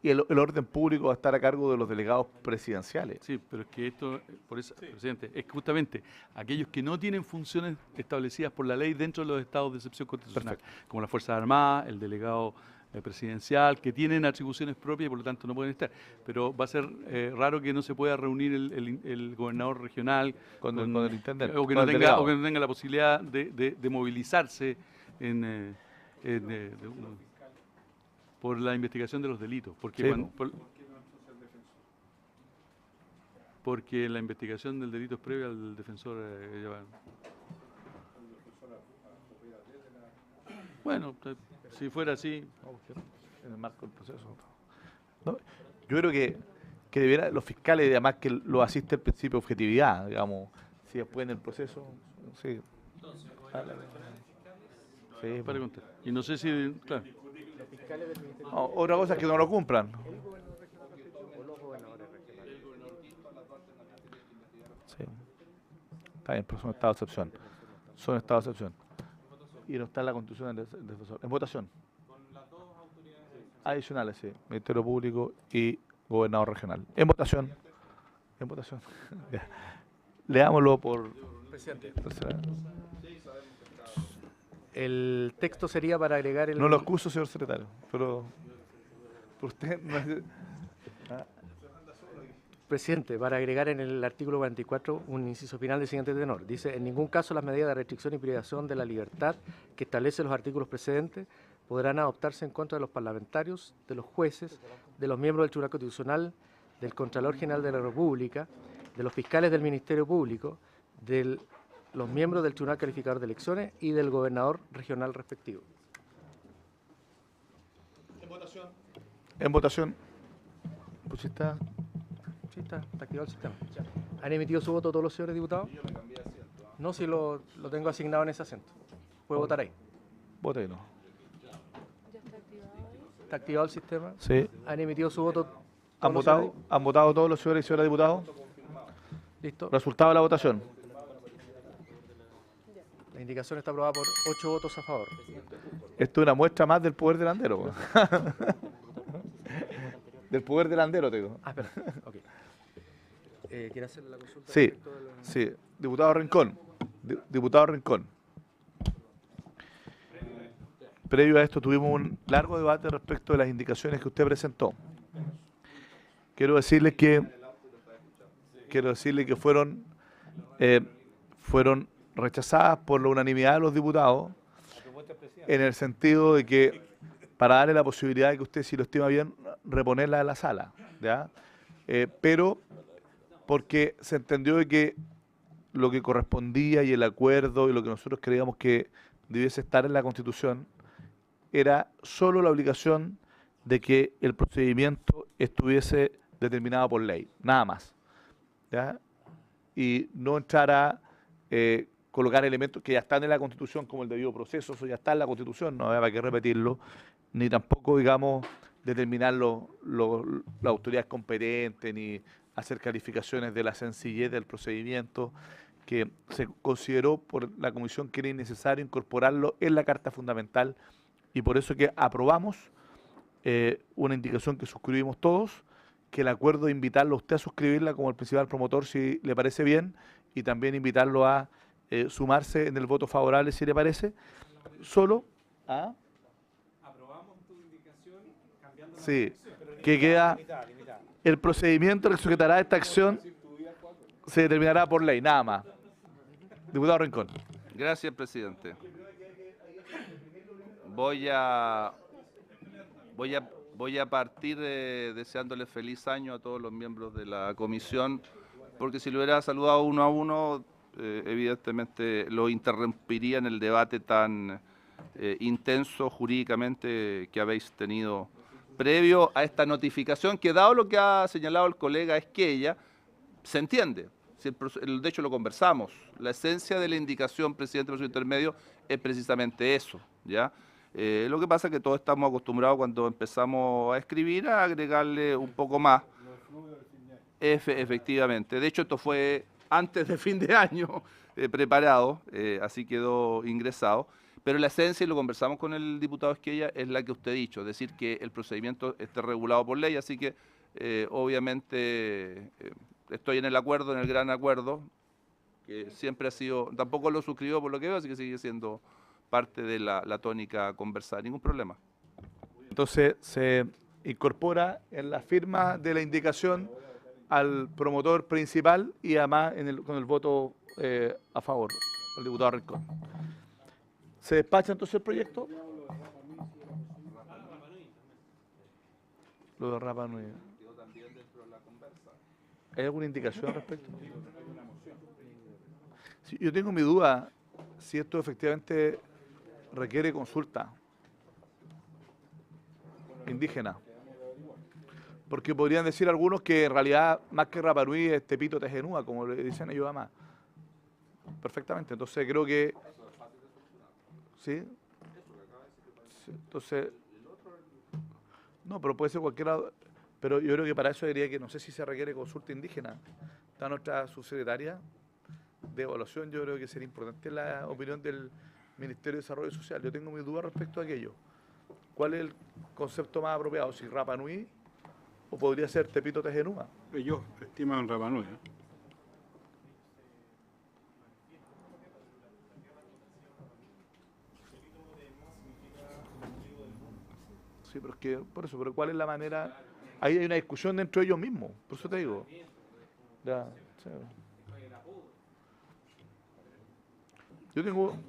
el orden público va a estar a cargo de los delegados presidenciales. Sí, pero es que esto, por eso, presidente, es justamente aquellos que no tienen funciones establecidas por la ley dentro de los estados de excepción constitucional, como las Fuerzas Armadas, el delegado presidencial, que tienen atribuciones propias y por lo tanto no pueden estar. Pero va a ser raro que no se pueda reunir el gobernador regional con el intendente, o que con no el tenga, delegado. o que no tenga la posibilidad de movilizarse por la investigación de los delitos. Porque, Sí, porque la investigación del delito es previa al defensor. Bueno, si fuera así. En el marco del proceso. No, yo creo que debiera, los fiscales, además que lo asiste el principio de objetividad, digamos, si después en el proceso. Sí. Sí, Para contar. Y no sé si. Claro. No, otra cosa es que no lo cumplan. Sí. Está bien, pero son estados de excepción. Son estados de excepción. Y no está en la Constitución del defensor. En votación. Adicionales, sí. Ministerio Público y Gobernador Regional. En votación. En votación. Ya. Leámoslo por... Presidente. El texto sería para agregar el... No lo excuso, señor secretario, pero usted no es... Presidente, para agregar en el artículo 44 un inciso final del siguiente tenor. Dice, en ningún caso las medidas de restricción y privación de la libertad que establecen los artículos precedentes podrán adoptarse en contra de los parlamentarios, de los jueces, de los miembros del Tribunal Constitucional, del Contralor General de la República, de los fiscales del Ministerio Público, de los miembros del Tribunal Calificador de Elecciones y del gobernador regional respectivo. En votación. En votación. Pues está... Sí, está activado el sistema. ¿Han emitido su voto todos los señores diputados? Yo me cambié de asiento. No, si lo tengo asignado en ese asiento. Puede votar ahí. Vote no. ¿Está activado el sistema? Sí. ¿Han emitido su voto? ¿Han votado todos los señores y señoras diputados? Listo. Resultado de la votación. La indicación está aprobada por 8 votos a favor. Esto es una muestra más del poder del andero. Del poder del andero, te digo. Ah, espera. Ok. ¿Quiere hacer la consulta? Sí, sí. Diputado Rincón. Diputado Rincón. Previo a esto tuvimos un largo debate respecto de las indicaciones que usted presentó. Quiero decirle que fueron rechazadas por la unanimidad de los diputados en el sentido de que para darle la posibilidad de que usted, si lo estima bien, reponerla de la sala, ¿ya? Pero porque se entendió de que lo que correspondía y el acuerdo y lo que nosotros creíamos que debiese estar en la Constitución era solo la obligación de que el procedimiento estuviese determinado por ley, nada más, ¿ya? Y no entrar a colocar elementos que ya están en la Constitución, como el debido proceso, eso ya está en la Constitución, no había que repetirlo, ni tampoco, digamos, determinar la autoridad competente, ni hacer calificaciones de la sencillez del procedimiento, que se consideró por la Comisión que era innecesario incorporarlo en la Carta Fundamental, y por eso que aprobamos una indicación que suscribimos todos, que el acuerdo de invitarlo a usted a suscribirla como el principal promotor, si le parece bien, y también invitarlo a sumarse en el voto favorable, si le parece, solo a... Aprobamos tu indicación cambiando la Sí, que queda... El procedimiento que sujetará esta acción se determinará por ley, nada más. Diputado Rincón. Gracias, presidente. Voy a partir deseándole feliz año a todos los miembros de la comisión, porque si lo hubiera saludado uno a uno, evidentemente lo interrumpiría en el debate tan intenso jurídicamente que habéis tenido previo a esta notificación, que dado lo que ha señalado el colega Esquella, se entiende. De hecho lo conversamos. La esencia de la indicación presidente proceso intermedio es precisamente eso, ¿ya? Lo que pasa es que todos estamos acostumbrados cuando empezamos a escribir a agregarle un poco más. Efectivamente. De hecho, esto fue antes de fin de año preparado, así quedó ingresado. Pero la esencia, y lo conversamos con el diputado Esquella, es la que usted ha dicho, es decir, que el procedimiento esté regulado por ley, así que obviamente estoy en el acuerdo, en el gran acuerdo, que siempre ha sido, tampoco lo suscribió por lo que veo, así que sigue siendo parte de la tónica conversar, ningún problema. Entonces se incorpora en la firma de la indicación al promotor principal y además con el voto a favor, el diputado Rincón. ¿Se despacha entonces el proyecto? Lo de Rapa Nui. ¿Hay alguna indicación al respecto? Sí, yo tengo mi duda si esto efectivamente requiere consulta indígena. Porque podrían decir algunos que en realidad más que Rapa Nui es Tepito Tejenúa, como le dicen ellos además. Perfectamente, entonces creo que... ¿Sí? Sí, entonces... No, pero puede ser cualquiera... Pero yo creo que para eso diría que no sé si se requiere consulta indígena. Está nuestra subsecretaria de evaluación, yo creo que sería importante la opinión del Ministerio de Desarrollo Social. Yo tengo mis dudas respecto a aquello. ¿Cuál es el concepto más apropiado? ¿Si Rapa Nui o podría ser Tepito Tejenúa? Ellos estiman Rapa Nui, ¿eh? Sí, pero es que, por eso, pero ¿cuál es la manera? Ahí hay una discusión dentro de ellos mismos, por eso te digo. Ya, sí. Yo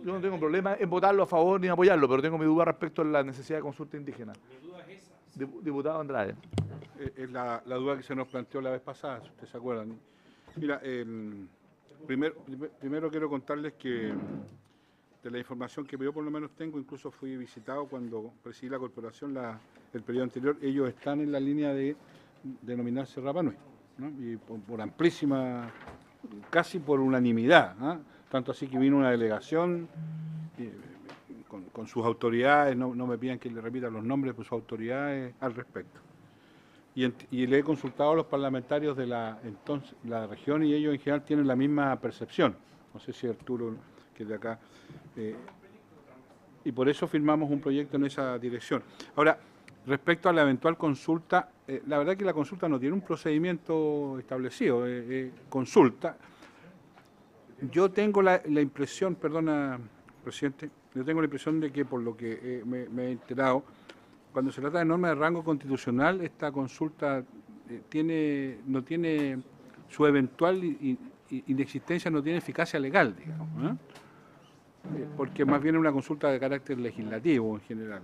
no tengo problema en votarlo a favor ni apoyarlo, pero tengo mi duda respecto a la necesidad de consulta indígena. Mi duda es esa. Diputado Andrade. Es la duda que se nos planteó la vez pasada, si ustedes se acuerdan. Mira, primero quiero contarles que de la información que yo por lo menos tengo, incluso fui visitado cuando presidí la corporación el periodo anterior, ellos están en la línea de denominarse Rapa Nui, ¿no? Y por amplísima, casi por unanimidad, ¿no? Tanto así que vino una delegación con sus autoridades, no me pidan que le repita los nombres, pues sus autoridades al respecto. Y le he consultado a los parlamentarios de la región y ellos en general tienen la misma percepción. No sé si Arturo, que es de acá, y por eso firmamos un proyecto en esa dirección. Ahora, respecto a la eventual consulta, la verdad que la consulta no tiene un procedimiento establecido, consulta. Yo tengo la impresión, perdona, presidente, yo tengo la impresión de que por lo que me he enterado, cuando se trata de normas de rango constitucional, esta consulta no tiene su eventual inexistencia, no tiene eficacia legal, digamos, ¿eh? Porque más bien es una consulta de carácter legislativo en general,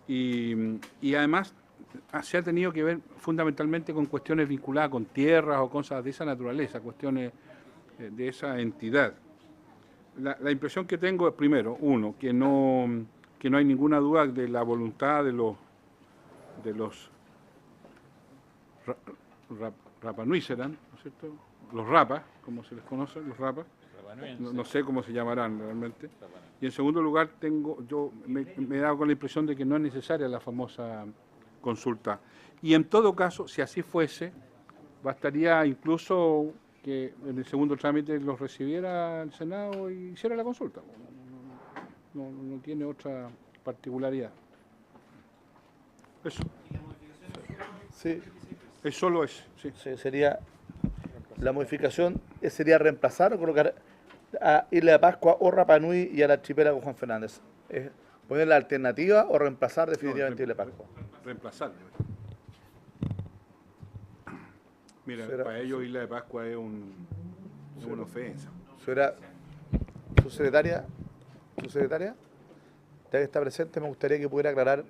¿eh? Y además se ha tenido que ver fundamentalmente con cuestiones vinculadas con tierras o cosas de esa naturaleza, cuestiones de esa entidad. La impresión que tengo es, primero, que no hay ninguna duda de la voluntad de los Rapa Nui serán, ¿no es cierto? Los rapas, como se les conoce, los rapas. No sé cómo se llamarán realmente. Y en segundo lugar, me he dado con la impresión de que no es necesaria la famosa consulta. Y en todo caso, si así fuese, bastaría incluso que en el segundo trámite los recibiera el Senado y hiciera la consulta. No tiene otra particularidad. Eso. Sí. Es solo eso. Sí. Sí, sería la modificación sería reemplazar o colocar a Isla de Pascua o Rapa Nui y al archipiélago Juan Fernández. ¿Poner la alternativa o reemplazar definitivamente Isla de Pascua? Reemplazar. Mira, para ellos Isla de Pascua es una ofensa. Señora subsecretaria, ya que está presente, me gustaría que pudiera aclarar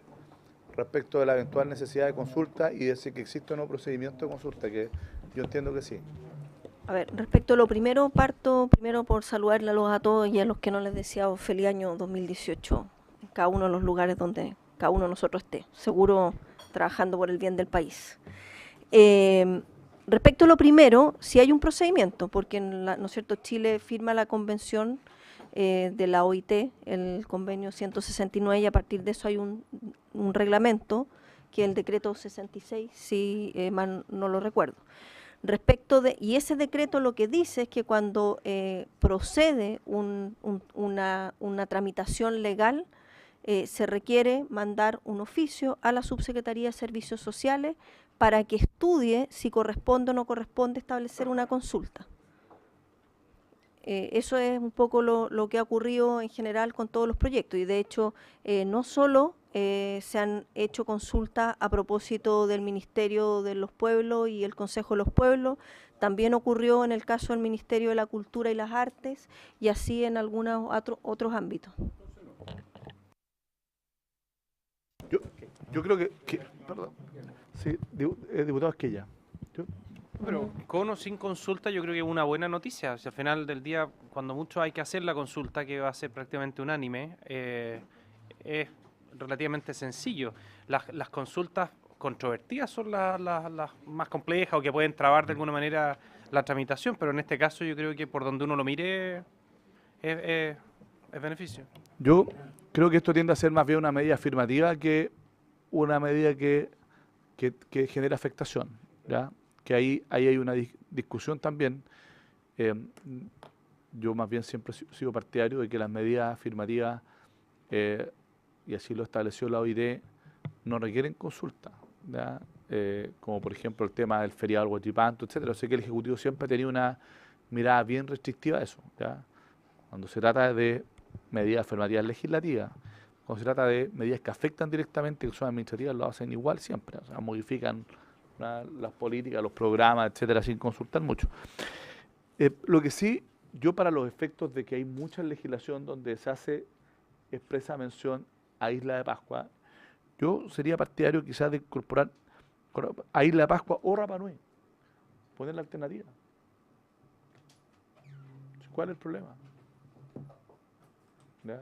respecto de la eventual necesidad de consulta y decir que existe un nuevo procedimiento de consulta, que yo entiendo que sí. A ver, respecto a lo primero, parto primero por saludarlos a todos y a los que no les deseado feliz año 2018 en cada uno de los lugares donde cada uno de nosotros esté, seguro trabajando por el bien del país. Respecto a lo primero, sí hay un procedimiento, porque ¿no es cierto? Chile firma la convención de la OIT, el convenio 169, y a partir de eso hay un reglamento, que es el decreto 66, si mal no lo recuerdo. Y ese decreto lo que dice es que cuando procede una tramitación legal, se requiere mandar un oficio a la Subsecretaría de Servicios Sociales para que estudie si corresponde o no corresponde establecer una consulta. Eso es un poco lo que ha ocurrido en general con todos los proyectos y de hecho no solo se han hecho consultas a propósito del Ministerio de los Pueblos y el Consejo de los Pueblos, también ocurrió en el caso del Ministerio de la Cultura y las Artes y así en algunos otros ámbitos. Yo creo que perdón, sí, diputado Esquella. Pero con o sin consulta yo creo que es una buena noticia. O sea, al final del día, cuando mucho hay que hacer la consulta, que va a ser prácticamente unánime, es relativamente sencillo. Las consultas controvertidas son las más complejas o que pueden trabar de alguna manera la tramitación, pero en este caso yo creo que por donde uno lo mire es beneficio. Yo creo que esto tiende a ser más bien una medida afirmativa que una medida que genera afectación, ¿ya? Que ahí hay una discusión también. Yo más bien siempre he sido partidario de que las medidas afirmativas, y así lo estableció la OIT, no requieren consulta, ¿ya? Como por ejemplo el tema del feriado del Huachipanto, etcétera. Sé que el Ejecutivo siempre ha tenido una mirada bien restrictiva a eso, ¿ya? Cuando se trata de medidas afirmativas legislativas, cuando se trata de medidas que afectan directamente, que son administrativas, lo hacen igual siempre, o sea, modifican las políticas, los programas, etcétera, sin consultar mucho. Lo que sí, yo para los efectos de que hay mucha legislación donde se hace expresa mención a Isla de Pascua, yo sería partidario quizás de incorporar a Isla de Pascua o Rapa Nui, poner la alternativa. ¿Cuál es el problema? ¿Ya?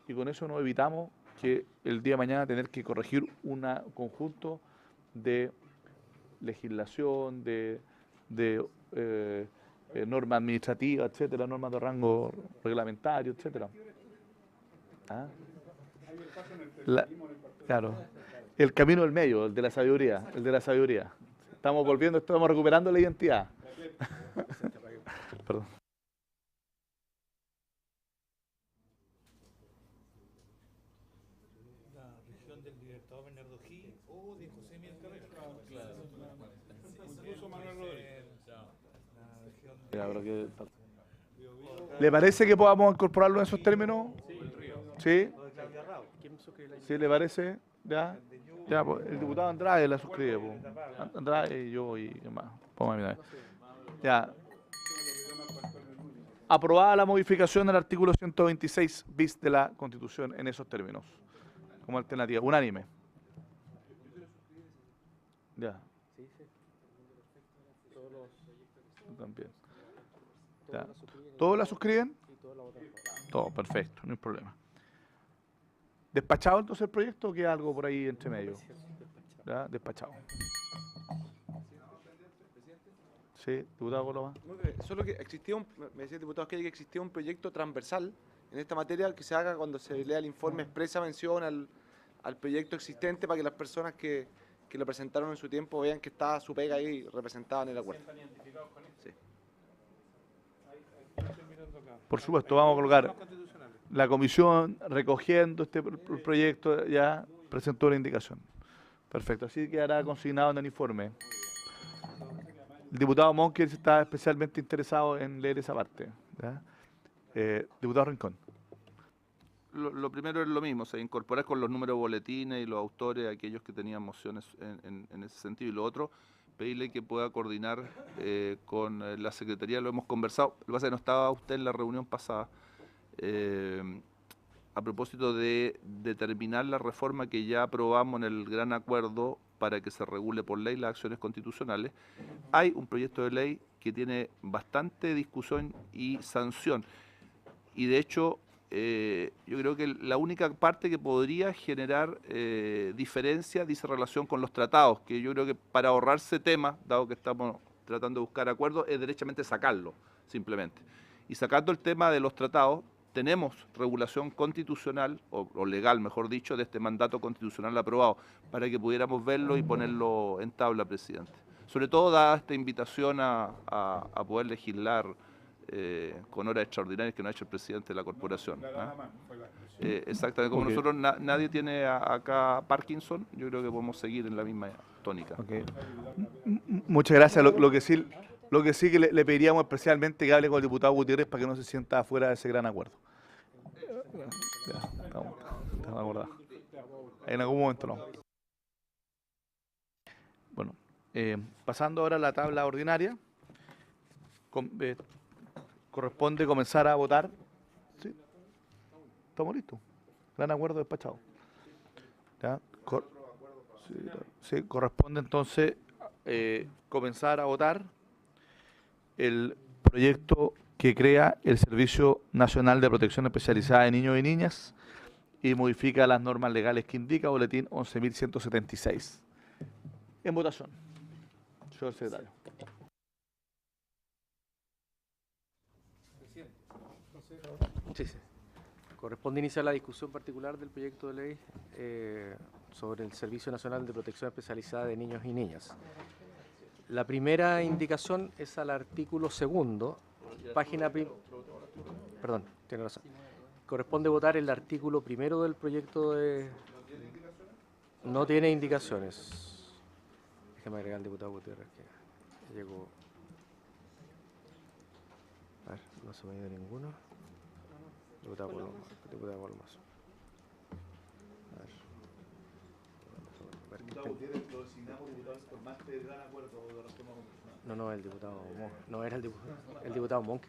Y con eso nos evitamos que el día de mañana tener que corregir un conjunto de legislación, de normas administrativas, etcétera, normas de rango reglamentario, etcétera. ¿Ah? Claro, el camino del medio, el de la sabiduría, Estamos volviendo, estamos recuperando la identidad. Perdón. ¿Le parece que podamos incorporarlo en esos términos? ¿Sí? ¿Sí le parece? ¿Ya? Ya, pues, el diputado Andrade la suscribe. Pues. Andrade y yo y más. Ya. Aprobada la modificación del artículo 126 bis de la Constitución en esos términos. Como alternativa. Unánime. Ya. También. Ya. ¿Todos la suscriben? Todo, perfecto, no hay problema. ¿Despachado entonces el proyecto o queda algo por ahí entre medio? ¿Ya? Despachado. Sí, diputado Coloma. Solo que existía me decía el diputado que existía un proyecto transversal en esta materia que se haga cuando se lea el informe expresa mención al proyecto existente para que las personas que lo presentaron en su tiempo vean que está su pega ahí representada en el acuerdo. Sí. Por supuesto, vamos a colocar la comisión recogiendo este proyecto, ya presentó la indicación. Perfecto, así quedará consignado en el informe. El diputado Monker está especialmente interesado en leer esa parte. ¿Ya? Diputado Rincón. Lo primero es lo mismo, o sea, incorporar con los números de boletines y los autores, aquellos que tenían mociones en ese sentido. Y lo otro, pedirle que pueda coordinar con la Secretaría, lo hemos conversado, lo que pasa es que no estaba usted en la reunión pasada, a propósito de determinar la reforma que ya aprobamos en el gran acuerdo para que se regule por ley las acciones constitucionales. Hay un proyecto de ley que tiene bastante discusión y sanción, y de hecho yo creo que la única parte que podría generar diferencia dice relación con los tratados, que yo creo que para ahorrarse temas, dado que estamos tratando de buscar acuerdos, es derechamente sacarlo, simplemente. Y sacando el tema de los tratados, tenemos regulación constitucional, o legal, mejor dicho, de este mandato constitucional aprobado, para que pudiéramos verlo y ponerlo en tabla, presidente. Sobre todo dada esta invitación a poder legislar con horas extraordinarias que no ha hecho el presidente de la corporación. Exactamente, como nosotros nadie tiene acá Parkinson, yo creo que podemos seguir en la misma tónica. Muchas gracias. Lo que sí Lo que sí que le pediríamos especialmente que hable con el diputado Gutiérrez para que no se sienta fuera de ese gran acuerdo. Ya, estamos acordados. En algún momento no. Bueno, pasando ahora a la tabla ordinaria, corresponde comenzar a votar. ¿Sí? ¿Estamos listos? Gran acuerdo despachado. ¿Ya? Sí, corresponde entonces comenzar a votar el proyecto que crea el Servicio Nacional de Protección Especializada de Niños y Niñas y modifica las normas legales que indica Boletín 11.176. En votación. Señor secretario. Sí. Corresponde iniciar la discusión particular del proyecto de ley sobre el Servicio Nacional de Protección Especializada de Niños y Niñas. La primera indicación es al artículo 2, página... Perdón, tiene razón. Corresponde votar el artículo 1 del proyecto de... No tiene indicaciones. Déjame agregar al diputado Gutiérrez que llegó... A ver, no se me ha ido ninguno. Diputado Palomazo. No, el diputado Monk. No, era el diputado Monk.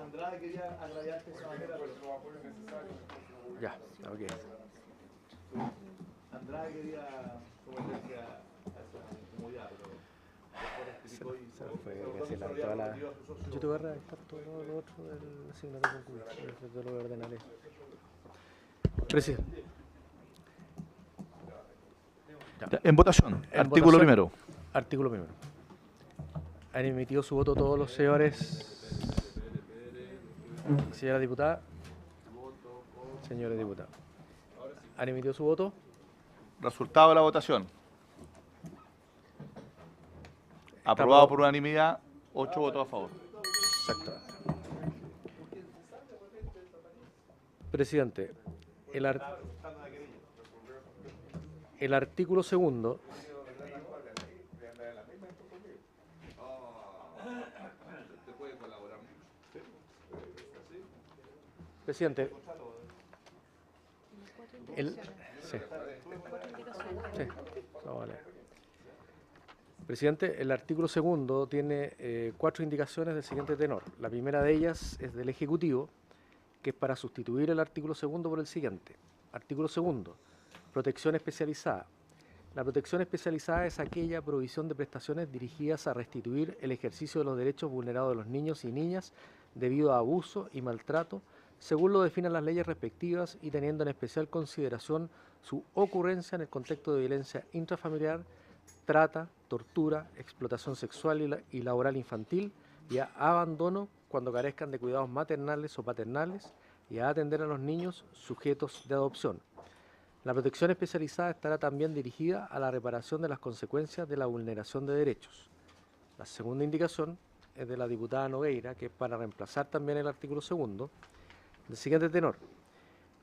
Andrade quería agradarte esa manera, pero no apoyo necesario. Ya, ok. Andrade quería someterse a esa comodidad, pero... Yo te voy a redactar todo lo otro del asignato concluido. Yo lo voy a ordenar. Presidente. En votación, artículo primero. Artículo primero. Han emitido su voto todos los señores. Señora diputada. Señores diputados. ¿Han emitido su voto? Resultado de la votación. Aprobado por unanimidad, 8 votos a favor. Exacto. Presidente, el artículo 2. Presidente, Presidente, el artículo 2 tiene 4 indicaciones del siguiente tenor. La primera de ellas es del Ejecutivo, que es para sustituir el artículo 2 por el siguiente. Artículo 2. Protección especializada. La protección especializada es aquella provisión de prestaciones dirigidas a restituir el ejercicio de los derechos vulnerados de los niños y niñas debido a abuso y maltrato, según lo definan las leyes respectivas y teniendo en especial consideración su ocurrencia en el contexto de violencia intrafamiliar, trata, tortura, explotación sexual y laboral infantil y a abandono cuando carezcan de cuidados maternales o paternales y a atender a los niños sujetos de adopción. La protección especializada estará también dirigida a la reparación de las consecuencias de la vulneración de derechos. La segunda indicación es de la diputada Nogueira, que es para reemplazar también el artículo 2, del siguiente tenor.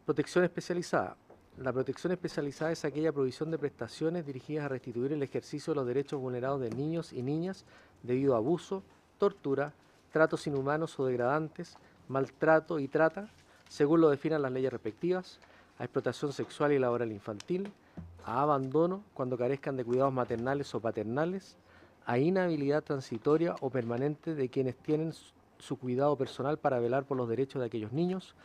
Protección especializada. La protección especializada es aquella provisión de prestaciones dirigidas a restituir el ejercicio de los derechos vulnerados de niños y niñas debido a abuso, tortura, tratos inhumanos o degradantes, maltrato y trata, según lo definan las leyes respectivas, a explotación sexual y laboral infantil, a abandono cuando carezcan de cuidados maternales o paternales, a inhabilidad transitoria o permanente de quienes tienen su cuidado personal para velar por los derechos de aquellos niños,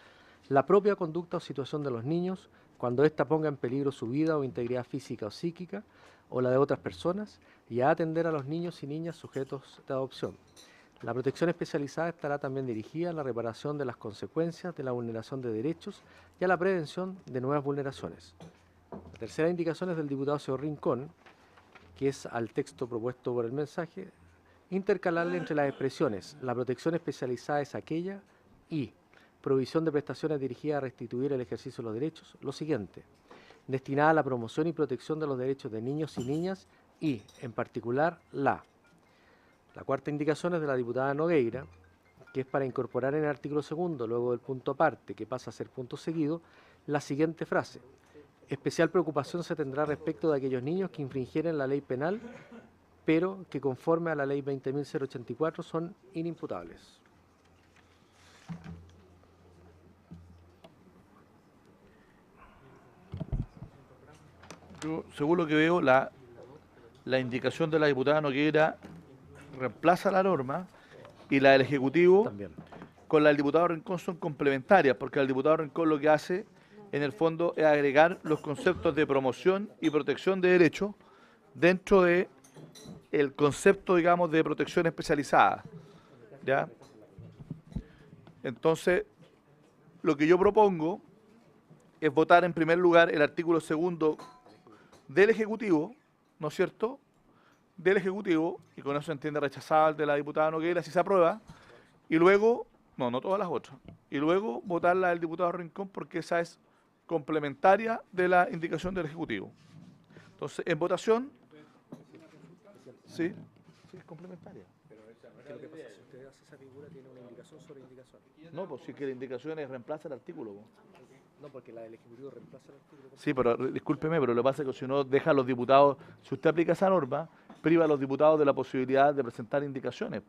la propia conducta o situación de los niños, cuando ésta ponga en peligro su vida o integridad física o psíquica, o la de otras personas, y a atender a los niños y niñas sujetos de adopción. La protección especializada estará también dirigida a la reparación de las consecuencias de la vulneración de derechos y a la prevención de nuevas vulneraciones. La tercera indicación es del diputado señor Rincón, que es al texto propuesto por el mensaje, intercalarle entre las expresiones la protección especializada es aquella y provisión de prestaciones dirigidas a restituir el ejercicio de los derechos, lo siguiente, destinada a la promoción y protección de los derechos de niños y niñas y, en particular, la cuarta indicación es de la diputada Nogueira, que es para incorporar en el artículo 2, luego del punto aparte, que pasa a ser punto seguido, la siguiente frase, Especial preocupación se tendrá respecto de aquellos niños que infringieren la ley penal, pero que conforme a la ley 20.084 son inimputables. Yo, según lo que veo, la indicación de la diputada Nogueira reemplaza la norma y la del Ejecutivo también. Con la del diputado Rincón son complementarias, porque el diputado Rincón lo que hace, en el fondo, es agregar los conceptos de promoción y protección de derechos dentro de el concepto, digamos, de protección especializada, ¿ya? Entonces, lo que yo propongo es votar en primer lugar el artículo 2 del Ejecutivo, ¿no es cierto?, del Ejecutivo, y con eso se entiende rechazada el de la diputada Nogueira si se aprueba, y luego, no todas las otras, y luego votar la del diputado Rincón porque esa es complementaria de la indicación del Ejecutivo. Entonces, en votación, sí, es complementaria. Pero ¿qué es lo que pasa? Si usted hace esa figura, tiene una indicación sobre indicación. No, pues sí que la indicación es reemplaza el artículo. No, porque la del Ejecutivo reemplaza el artículo. Sí, pero discúlpeme, pero lo que pasa es que si uno deja a los diputados, si usted aplica esa norma, priva a los diputados de la posibilidad de presentar indicaciones,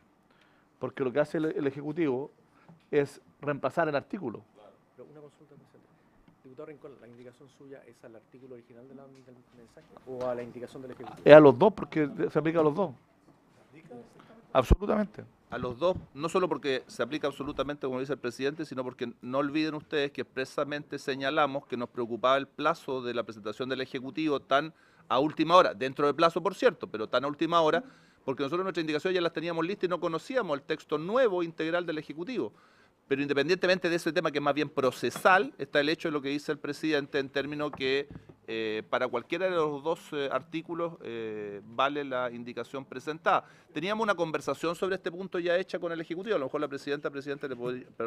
porque lo que hace el Ejecutivo es reemplazar el artículo. Pero una consulta, presidente. Diputado Rincón, ¿la indicación suya es al artículo original del mensaje o a la indicación del Ejecutivo? Es a los dos, porque se aplica a los dos. Absolutamente. A los dos, no solo porque se aplica absolutamente, como dice el presidente, sino porque no olviden ustedes que expresamente señalamos que nos preocupaba el plazo de la presentación del Ejecutivo tan a última hora, dentro del plazo, por cierto, pero tan a última hora, porque nosotros nuestras indicaciones ya las teníamos listas y no conocíamos el texto nuevo integral del Ejecutivo. Pero independientemente de ese tema que es más bien procesal, está el hecho de lo que dice el presidente en términos que para cualquiera de los dos artículos vale la indicación presentada. Teníamos una conversación sobre este punto ya hecha con el Ejecutivo, a lo mejor la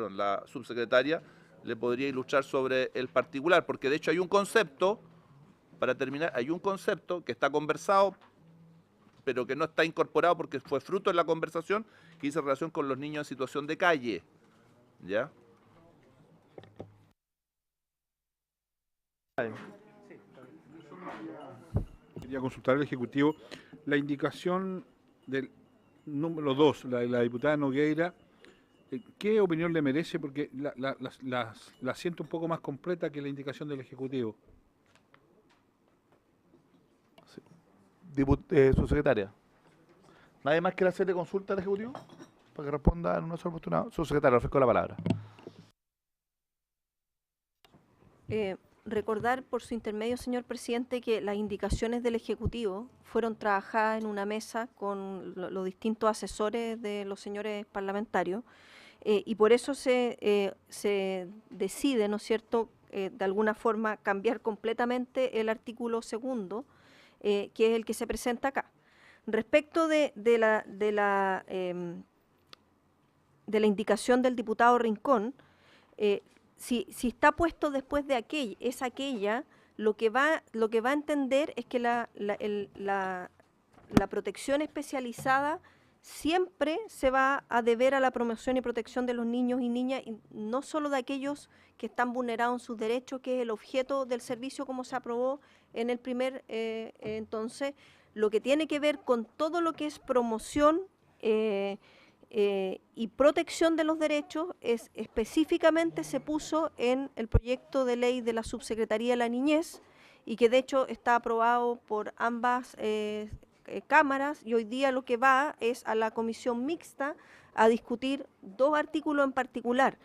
la subsecretaria le podría ilustrar sobre el particular, porque de hecho hay un concepto, para terminar, hay un concepto que está conversado, pero que no está incorporado porque fue fruto de la conversación, que dice relación con los niños en situación de calle. ¿Ya? Quería consultar al Ejecutivo la indicación del número 2, la diputada Nogueira. ¿Qué opinión le merece? Porque la siento un poco más completa que la indicación del Ejecutivo. Subsecretaria. ¿Nadie más quiere hacerle consulta al Ejecutivo? Para que responda en una sola oportunidad. Subsecretario, ofrezco la palabra. Recordar por su intermedio, señor presidente, que las indicaciones del Ejecutivo fueron trabajadas en una mesa con los distintos asesores de los señores parlamentarios y por eso se decide, ¿no es cierto?, de alguna forma cambiar completamente el artículo 2, que es el que se presenta acá. Respecto de la indicación del diputado Rincón, si está puesto después de aquella, lo que va a entender es que la protección especializada siempre se va a deber a la promoción y protección de los niños y niñas, y no solo de aquellos que están vulnerados en sus derechos, que es el objeto del servicio como se aprobó en el primer entonces, lo que tiene que ver con todo lo que es promoción y protección de los derechos es específicamente se puso en el proyecto de ley de la Subsecretaría de la Niñez y que de hecho está aprobado por ambas cámaras y hoy día lo que va es a la comisión mixta a discutir dos artículos en particular.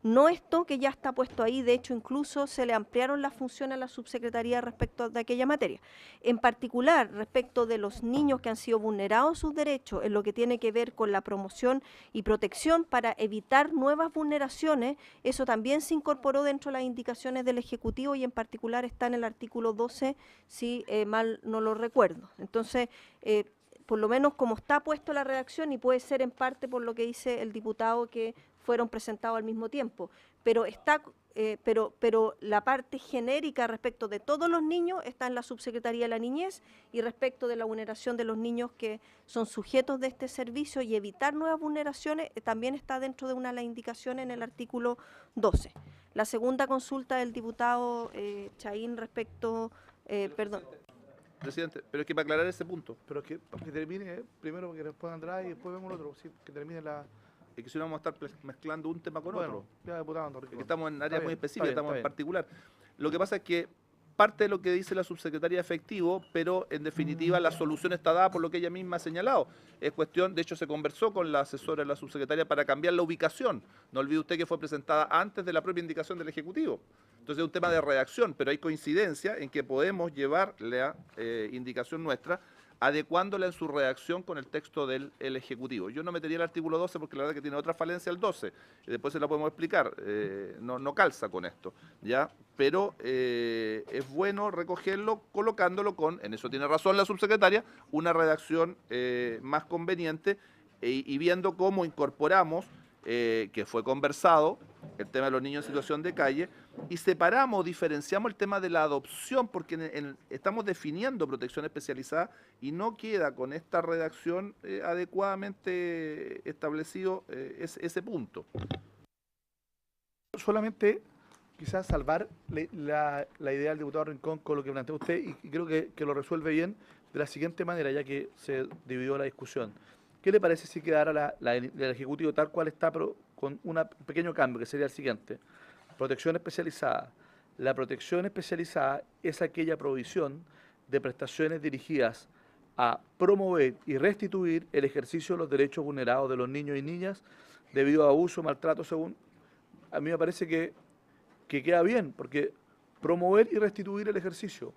No esto que ya está puesto ahí, de hecho incluso se le ampliaron las funciones a la subsecretaría respecto de aquella materia. En particular, respecto de los niños que han sido vulnerados sus derechos, en lo que tiene que ver con la promoción y protección para evitar nuevas vulneraciones, eso también se incorporó dentro de las indicaciones del Ejecutivo y en particular está en el artículo 12, si mal no lo recuerdo. Entonces, por lo menos como está puesto la redacción y puede ser en parte por lo que dice el diputado que fueron presentados al mismo tiempo, pero está pero la parte genérica respecto de todos los niños está en la Subsecretaría de la Niñez, y respecto de la vulneración de los niños que son sujetos de este servicio y evitar nuevas vulneraciones, también está dentro de una de las indicaciones en el artículo 12. La segunda consulta del diputado Chaín respecto, perdón. Presidente, pero es que para aclarar ese punto. Pero que termine primero, porque responda Andrade y después vemos el otro. Sí, que termine la... Es que si no vamos a estar mezclando un tema con otro. Ya, diputado Enrique. Porque estamos en áreas muy específicas, estamos en bien. particular. Lo que pasa es que parte de lo que dice la subsecretaria es efectivo, pero en definitiva la solución está dada por lo que ella misma ha señalado. Es cuestión, de hecho se conversó con la asesora de la subsecretaria para cambiar la ubicación. No olvide usted que fue presentada antes de la propia indicación del Ejecutivo. Entonces es un tema de redacción, pero hay coincidencia en que podemos llevar la indicación nuestra adecuándola en su redacción con el texto del Ejecutivo. Yo no metería el artículo 12 porque la verdad que tiene otra falencia el 12, y después se la podemos explicar, no calza con esto, ¿ya? Pero es bueno recogerlo colocándolo con, en eso tiene razón la subsecretaria, una redacción más conveniente y viendo cómo incorporamos, que fue conversado, el tema de los niños en situación de calle, y separamos, diferenciamos el tema de la adopción, porque estamos definiendo protección especializada y no queda con esta redacción adecuadamente establecido ese punto. Solamente quizás salvar la idea del diputado Rincón con lo que plantea usted, y creo que lo resuelve bien de la siguiente manera, ya que se dividió la discusión. ¿Qué le parece si quedara el Ejecutivo tal cual está, pero con un pequeño cambio, que sería el siguiente? Protección especializada. La protección especializada es aquella provisión de prestaciones dirigidas a promover y restituir el ejercicio de los derechos vulnerados de los niños y niñas debido a abuso o maltrato, según... A mí me parece que queda bien, porque promover y restituir el ejercicio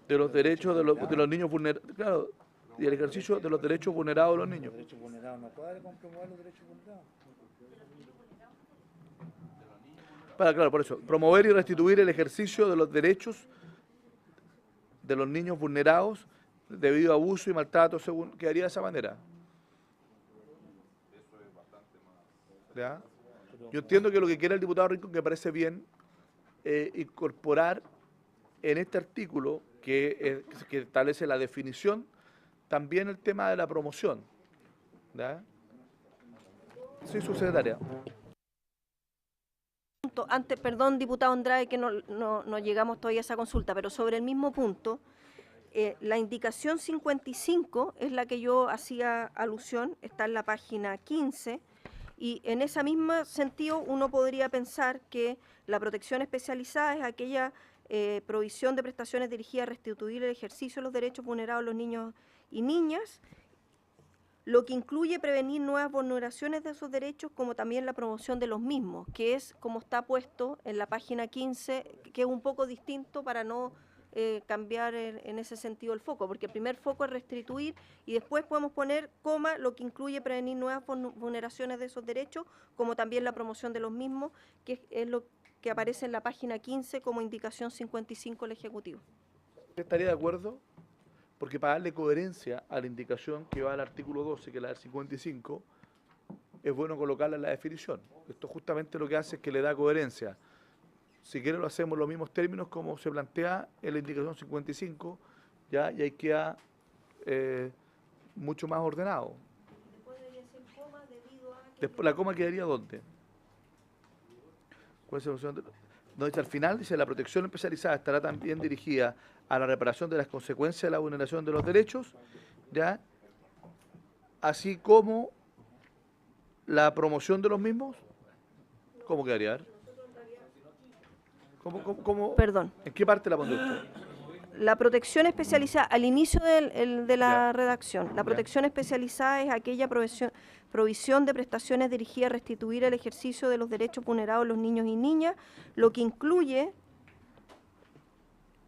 de los derechos de los niños vulnerados, claro, y el ejercicio de los derechos vulnerados de los niños. Los derechos vulnerados no cuadra con promover los derechos vulnerados. Claro, por eso, promover y restituir el ejercicio de los derechos de los niños vulnerados debido a abuso y maltrato, según quedaría de esa manera. ¿Ya? Yo entiendo que lo que quiere el diputado Rincón, que me parece bien, incorporar en este artículo que establece la definición, también el tema de la promoción. ¿Ya? Sí, subsecretaria. Antes, perdón, diputado Andrade, que no llegamos todavía a esa consulta, pero sobre el mismo punto, la indicación 55 es la que yo hacía alusión, está en la página 15, y en ese mismo sentido uno podría pensar que la protección especializada es aquella provisión de prestaciones dirigidas a restituir el ejercicio de los derechos vulnerados de los niños y niñas, lo que incluye prevenir nuevas vulneraciones de esos derechos, como también la promoción de los mismos, que es como está puesto en la página 15, que es un poco distinto para no cambiar en ese sentido el foco, porque el primer foco es restituir y después podemos poner coma, lo que incluye prevenir nuevas vulneraciones de esos derechos, como también la promoción de los mismos, que es lo que aparece en la página 15 como indicación 55 del Ejecutivo. ¿Estaría de acuerdo? Porque para darle coherencia a la indicación que va al artículo 12, que es la del 55, es bueno colocarla en la definición. Esto justamente lo que hace es que le da coherencia. Si quiere lo hacemos en los mismos términos como se plantea en la indicación 55, ¿ya? Y ahí queda mucho más ordenado. Después, ¿la coma quedaría dónde? ¿Cuál es la opción? Donde dice, al final dice, la protección especializada estará también dirigida a la reparación de las consecuencias de la vulneración de los derechos, ¿ya? Así como la promoción de los mismos. ¿Cómo quedaría? A ver. ¿Cómo? Perdón. ¿En qué parte la pondré usted? La protección especializada, al inicio de la redacción, la protección especializada es aquella provisión de prestaciones dirigidas a restituir el ejercicio de los derechos vulnerados de los niños y niñas, lo que incluye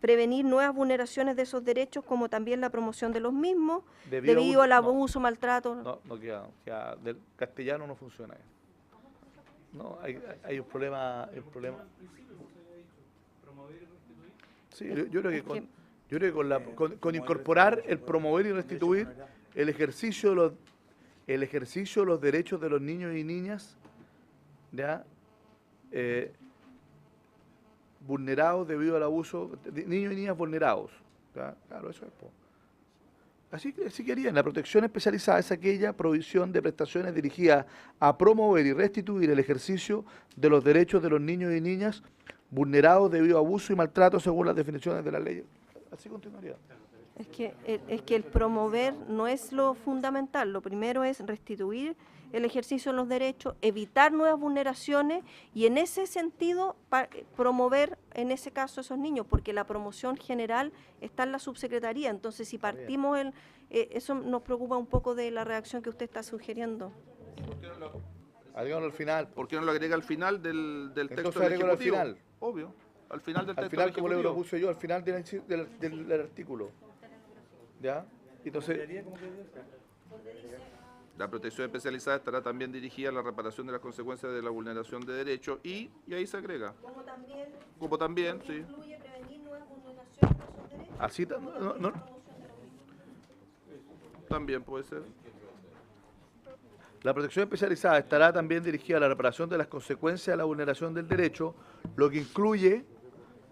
prevenir nuevas vulneraciones de esos derechos, como también la promoción de los mismos, debido al abuso, maltrato. No queda, del castellano no funciona. No, hay un problema. Sí, yo creo que con incorporar el promover y restituir el ejercicio de los derechos de los niños y niñas, ¿ya? vulnerados debido al abuso, niños y niñas vulnerados. ¿Ya? Claro, eso es. Po. Así querían, la protección especializada es aquella provisión de prestaciones dirigidas a promover y restituir el ejercicio de los derechos de los niños y niñas vulnerados debido a abuso y maltrato según las definiciones de la ley. Así continuaría. Es que el promover no es lo fundamental, lo primero es restituir el ejercicio de los derechos, evitar nuevas vulneraciones y en ese sentido promover en ese caso a esos niños, porque la promoción general está en la subsecretaría, entonces si partimos, eso nos preocupa un poco de la reacción que usted está sugiriendo. Agrégalo al final. ¿Por qué no lo agrega al final del texto Entonces del agrégalo Ejecutivo? al final. Obvio, al final del texto Al final, del como le Ejecutivo. puse yo, al final del artículo. ¿Ya? Entonces, la protección especializada estará también dirigida a la reparación de las consecuencias de la vulneración de derechos y ahí se agrega. Como también, sí. así no. También puede ser. La protección especializada estará también dirigida a la reparación de las consecuencias de la vulneración del derecho, lo que incluye,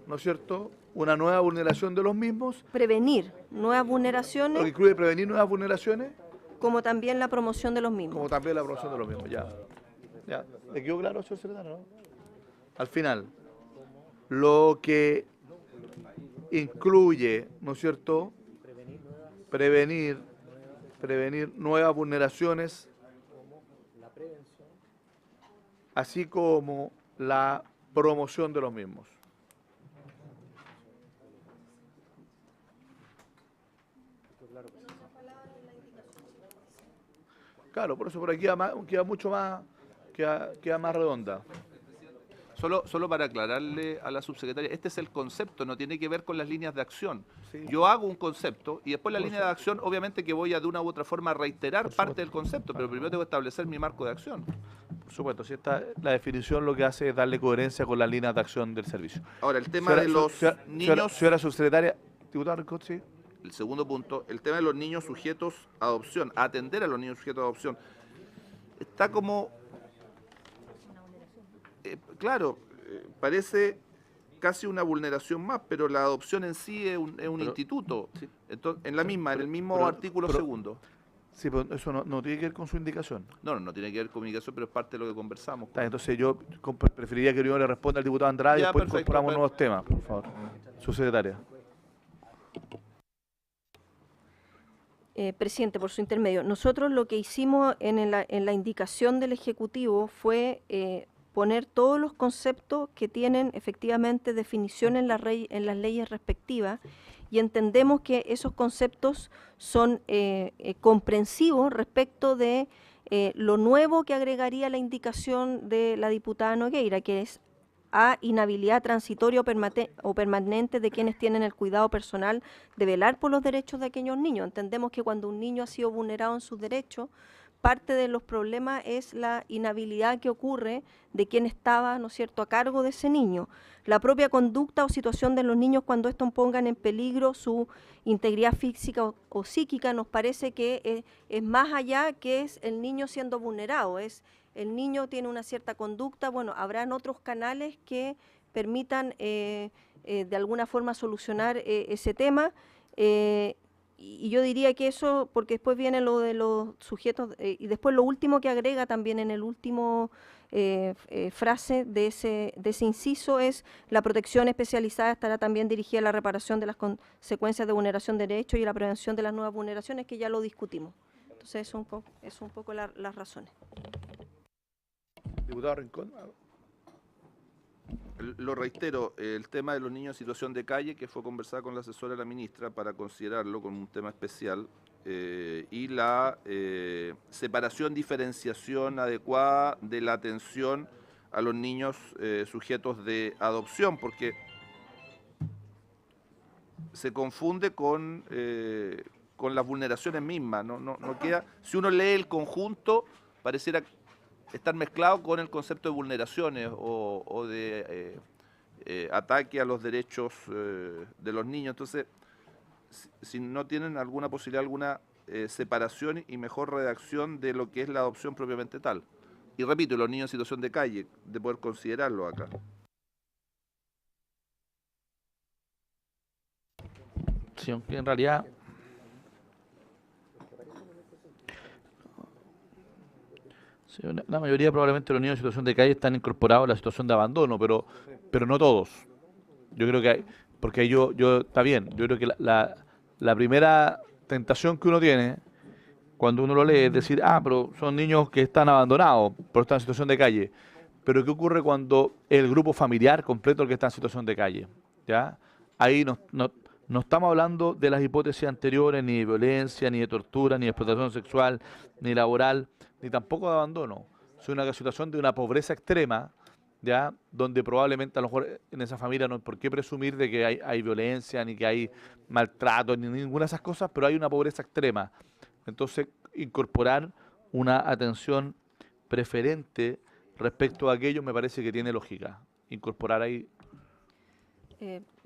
¿no es cierto?, una nueva vulneración de los mismos. Prevenir nuevas vulneraciones. Lo que incluye prevenir nuevas vulneraciones. Como también la promoción de los mismos. Como también la promoción de los mismos, ya. ¿Le quedó claro, señor secretario? ¿No? Al final, lo que incluye, ¿no es cierto?, prevenir nuevas vulneraciones, así como la promoción de los mismos. Claro, por eso por aquí queda mucho más, queda más redonda. Solo para aclararle a la subsecretaria, este es el concepto, no tiene que ver con las líneas de acción. Sí. Yo hago un concepto y después la línea de acción, obviamente que voy a de una u otra forma reiterar parte del concepto, pero primero tengo que establecer mi marco de acción. Por supuesto, si la definición lo que hace es darle coherencia con las líneas de acción del servicio. Ahora, el tema de los niños... Señora subsecretaria, diputada Rincón, sí. El segundo punto, el tema de los niños sujetos a adopción, a atender a los niños sujetos a adopción. Está como... claro, parece casi una vulneración más, pero la adopción en sí es un instituto. Sí. Entonces, en el mismo artículo segundo. Sí, pero eso no tiene que ver con su indicación. No tiene que ver con comunicación, pero es parte de lo que conversamos. Entonces yo preferiría que primero le responda al diputado Andrade y después incorporamos nuevos temas, por favor. Subsecretaria. Presidente, por su intermedio, nosotros lo que hicimos en la indicación del Ejecutivo fue poner todos los conceptos que tienen efectivamente definición en las leyes respectivas y entendemos que esos conceptos son comprensivos respecto de lo nuevo que agregaría la indicación de la diputada Nogueira, que es a inhabilidad transitoria o permanente de quienes tienen el cuidado personal de velar por los derechos de aquellos niños. Entendemos que cuando un niño ha sido vulnerado en sus derechos, parte de los problemas es la inhabilidad que ocurre de quien estaba, ¿no es cierto?, a cargo de ese niño. La propia conducta o situación de los niños cuando estos pongan en peligro su integridad física o psíquica nos parece que es más allá que es el niño siendo vulnerado, el niño tiene una cierta conducta, bueno, habrán otros canales que permitan de alguna forma solucionar ese tema. Y yo diría que eso, porque después viene lo de los sujetos, y después lo último que agrega también en el último frase de ese inciso es la protección especializada estará también dirigida a la reparación de las consecuencias de vulneración de derechos y a la prevención de las nuevas vulneraciones, que ya lo discutimos. Entonces, eso es un poco las razones. Diputado Rincón. Lo reitero, el tema de los niños en situación de calle, que fue conversada con la asesora de la ministra para considerarlo como un tema especial, y la separación, diferenciación adecuada de la atención a los niños sujetos de adopción, porque se confunde con las vulneraciones mismas. No queda, si uno lee el conjunto, pareciera estar mezclado con el concepto de vulneraciones o de ataque a los derechos de los niños. Entonces, si no tienen alguna posibilidad, alguna separación y mejor redacción de lo que es la adopción propiamente tal. Y repito, los niños en situación de calle, de poder considerarlo acá. Sí, aunque en realidad sí, la mayoría probablemente de los niños en situación de calle están incorporados a la situación de abandono, pero no todos. Yo creo que hay, porque está bien, yo creo que la primera tentación que uno tiene cuando uno lo lee es decir, pero son niños que están abandonados, por estar en situación de calle. Pero ¿qué ocurre cuando el grupo familiar completo es el que está en situación de calle? ¿Ya? Ahí no estamos hablando de las hipótesis anteriores, ni de violencia, ni de tortura, ni de explotación sexual, ni laboral, ni tampoco de abandono. Es una situación de una pobreza extrema, ¿ya? Donde probablemente a lo mejor en esa familia no hay por qué presumir de que hay violencia, ni que hay maltrato, ni ninguna de esas cosas, pero hay una pobreza extrema. Entonces, incorporar una atención preferente respecto a aquello me parece que tiene lógica. Incorporar ahí...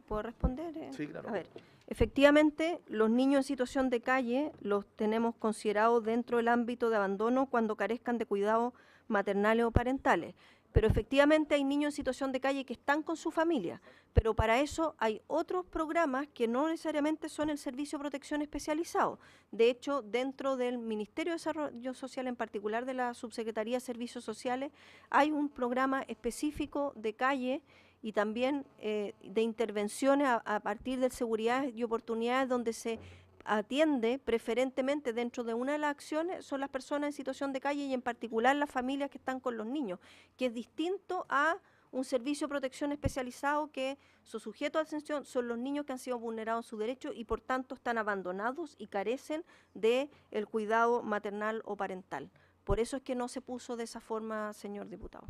¿Puedo responder? Sí, claro. A ver, efectivamente, los niños en situación de calle los tenemos considerados dentro del ámbito de abandono cuando carezcan de cuidados maternales o parentales. Pero efectivamente hay niños en situación de calle que están con su familia, pero para eso hay otros programas que no necesariamente son el Servicio de Protección Especializado. De hecho, dentro del Ministerio de Desarrollo Social, en particular de la Subsecretaría de Servicios Sociales, hay un programa específico de calle y también de intervenciones a partir de seguridad y oportunidades donde se atiende preferentemente dentro de una de las acciones son las personas en situación de calle y en particular las familias que están con los niños, que es distinto a un servicio de protección especializado que su sujeto de atención son los niños que han sido vulnerados en sus derechos y por tanto están abandonados y carecen del cuidado maternal o parental. Por eso es que no se puso de esa forma, señor diputado.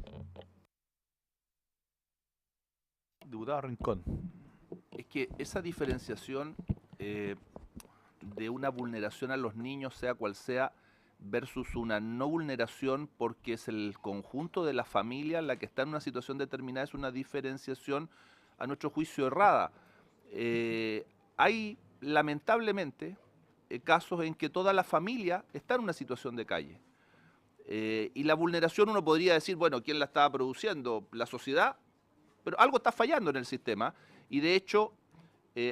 Diputado Rincón. Es que esa diferenciación de una vulneración a los niños, sea cual sea, versus una no vulneración porque es el conjunto de la familia la que está en una situación determinada, es una diferenciación a nuestro juicio errada. Hay lamentablemente casos en que toda la familia está en una situación de calle. Y la vulneración uno podría decir, bueno, ¿quién la estaba produciendo? La sociedad, pero algo está fallando en el sistema y de hecho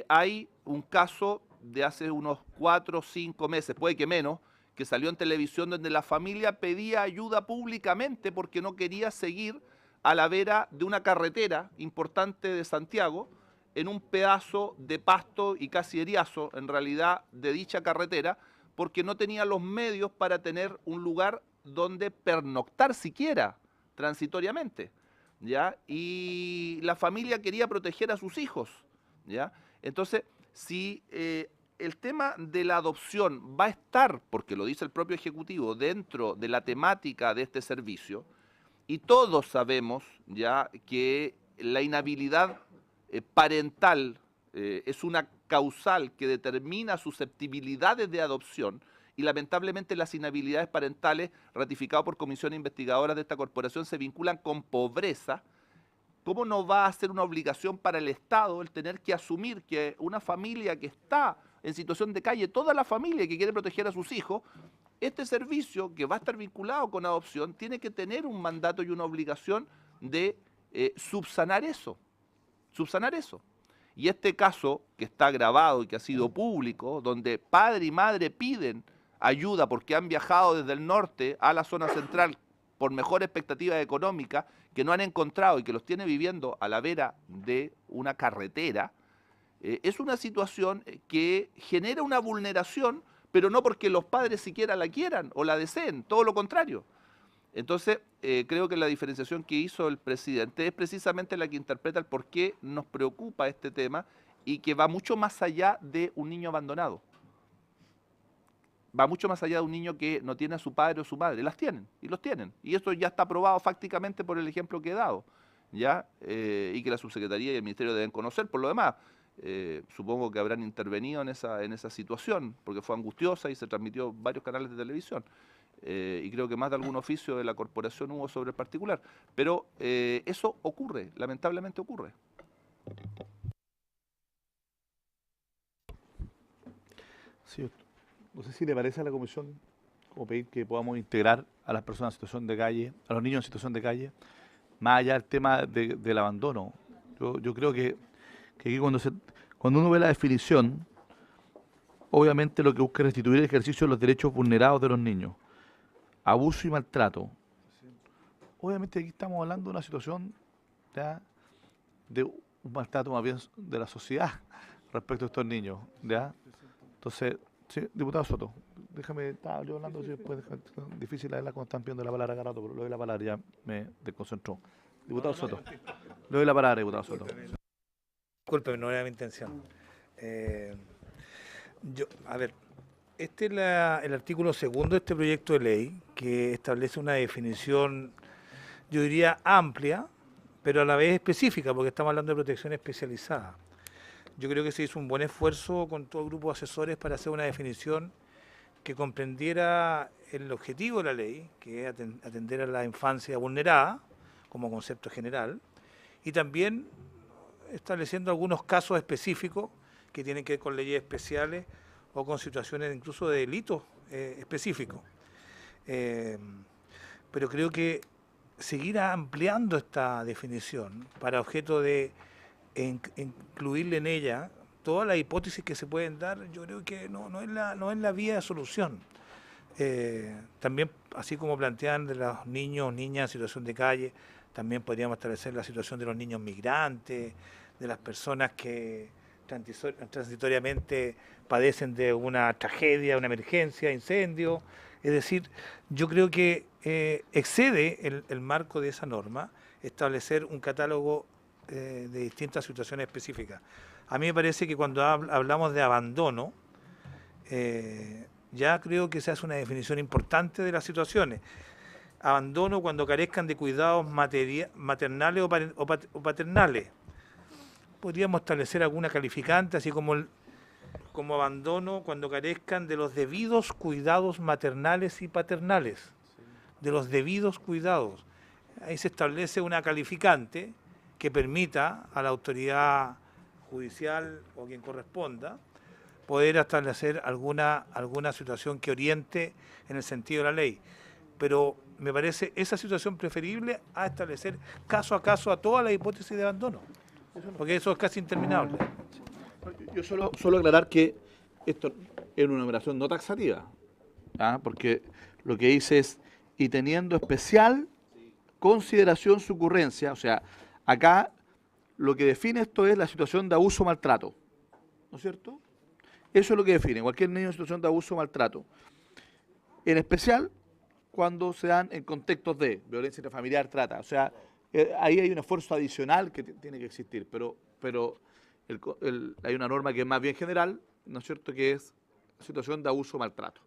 hay un caso de hace unos 4 o 5 meses, puede que menos, que salió en televisión donde la familia pedía ayuda públicamente porque no quería seguir a la vera de una carretera importante de Santiago en un pedazo de pasto y casi eriazo, en realidad, de dicha carretera, porque no tenía los medios para tener un lugar donde pernoctar siquiera, transitoriamente, ¿ya? Y la familia quería proteger a sus hijos, ¿ya? Entonces, si el tema de la adopción va a estar, porque lo dice el propio Ejecutivo, dentro de la temática de este servicio, y todos sabemos ya que la inhabilidad parental es una causal que determina susceptibilidades de adopción, y lamentablemente las inhabilidades parentales, ratificadas por comisiones investigadoras de esta corporación, se vinculan con pobreza. ¿Cómo no va a ser una obligación para el Estado el tener que asumir que una familia que está en situación de calle, toda la familia que quiere proteger a sus hijos, este servicio que va a estar vinculado con adopción tiene que tener un mandato y una obligación de subsanar eso? Y este caso que está grabado y que ha sido público, donde padre y madre piden ayuda porque han viajado desde el norte a la zona central por mejor expectativa económica, que no han encontrado y que los tiene viviendo a la vera de una carretera, es una situación que genera una vulneración, pero no porque los padres siquiera la quieran o la deseen, todo lo contrario. Entonces, creo que la diferenciación que hizo el presidente es precisamente la que interpreta el por qué nos preocupa este tema y que va mucho más allá de un niño abandonado. Va mucho más allá de un niño que no tiene a su padre o su madre. Las tienen, y los tienen. Y esto ya está probado fácticamente por el ejemplo que he dado, ¿ya? Y que la subsecretaría y el ministerio deben conocer. Por lo demás, supongo que habrán intervenido en esa situación, porque fue angustiosa y se transmitió en varios canales de televisión. Y creo que más de algún oficio de la corporación hubo sobre el particular. Pero eso ocurre, lamentablemente ocurre. Sí, no sé si le parece a la comisión como pedir que podamos integrar a las personas en situación de calle, a los niños en situación de calle, más allá del tema del abandono. Yo creo que aquí cuando uno ve la definición, obviamente lo que busca es restituir el ejercicio de los derechos vulnerados de los niños. Abuso y maltrato. Obviamente aquí estamos hablando de una situación ¿ya? De un maltrato más bien de la sociedad respecto a estos niños. ¿Ya? Entonces, sí, diputado Soto, déjame, estaba yo hablando, después, difícil leerla cuando están pidiendo la palabra cada rato, pero le doy la palabra, ya me desconcentró. Diputado Soto, le doy la palabra, diputado Soto. Disculpe, no era mi intención. A ver, este es el artículo 2 de este proyecto de ley que establece una definición, yo diría amplia, pero a la vez específica, porque estamos hablando de protección especializada. Yo creo que se hizo un buen esfuerzo con todo el grupo de asesores para hacer una definición que comprendiera el objetivo de la ley, que es atender a la infancia vulnerada como concepto general, y también estableciendo algunos casos específicos que tienen que ver con leyes especiales o con situaciones incluso de delitos específicos. Pero creo que seguir ampliando esta definición para objeto de incluirle en ella todas las hipótesis que se pueden dar, yo creo que no es la vía de solución. También, así como plantean de los niños, niñas en situación de calle, también podríamos establecer la situación de los niños migrantes, de las personas que transitoriamente padecen de una tragedia, una emergencia, incendio. Es decir, yo creo que excede el marco de esa norma establecer un catálogo de distintas situaciones específicas. A mí me parece que cuando hablamos de abandono, ya creo que se hace una definición importante de las situaciones. Abandono cuando carezcan de cuidados maternales o paternales. Podríamos establecer alguna calificante, así como abandono cuando carezcan de los debidos cuidados maternales y paternales. De los debidos cuidados. Ahí se establece una calificante que permita a la autoridad judicial o quien corresponda poder establecer alguna situación que oriente en el sentido de la ley. Pero me parece esa situación preferible a establecer caso a caso a todas las hipótesis de abandono, porque eso es casi interminable. Yo solo aclarar que esto es una numeración no taxativa, porque lo que dice es, y teniendo especial consideración su ocurrencia, o sea, acá lo que define esto es la situación de abuso o maltrato, ¿no es cierto? Eso es lo que define, cualquier niño en situación de abuso o maltrato. En especial cuando se dan en contextos de violencia intrafamiliar, trata. O sea, ahí hay un esfuerzo adicional que tiene que existir, pero hay una norma que es más bien general, ¿no es cierto?, que es situación de abuso o maltrato.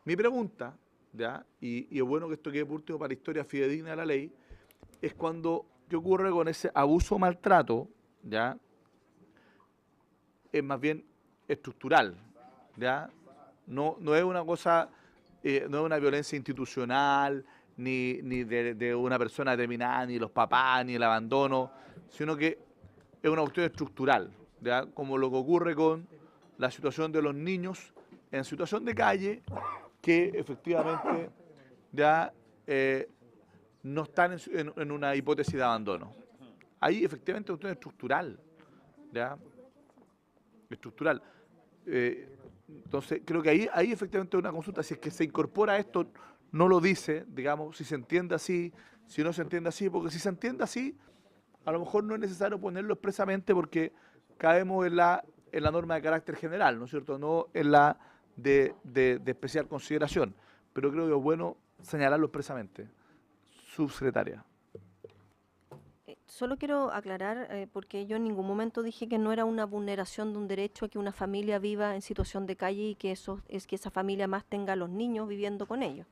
Mi pregunta, ¿ya? Y es bueno que esto quede por último para la historia fidedigna de la ley, es ¿qué ocurre con ese abuso o maltrato? ¿Ya? Es más bien estructural, ¿ya? No es una cosa, no es una violencia institucional, ni de una persona determinada, ni los papás, ni el abandono, sino que es una cuestión estructural, ¿ya? Como lo que ocurre con la situación de los niños en situación de calle, que efectivamente ya no están en una hipótesis de abandono. Ahí efectivamente es una cuestión estructural, ¿ya? Estructural. Entonces, creo que ahí efectivamente una consulta, si es que se incorpora esto, no lo dice, digamos, si se entiende así, si no se entiende así, porque si se entiende así, a lo mejor no es necesario ponerlo expresamente porque caemos en la norma de carácter general, ¿no es cierto?, no en la de especial consideración, pero creo que es bueno señalarlo expresamente. Subsecretaria. Solo quiero aclarar, porque yo en ningún momento dije que no era una vulneración de un derecho a que una familia viva en situación de calle y que esa familia más tenga a los niños viviendo con ellos.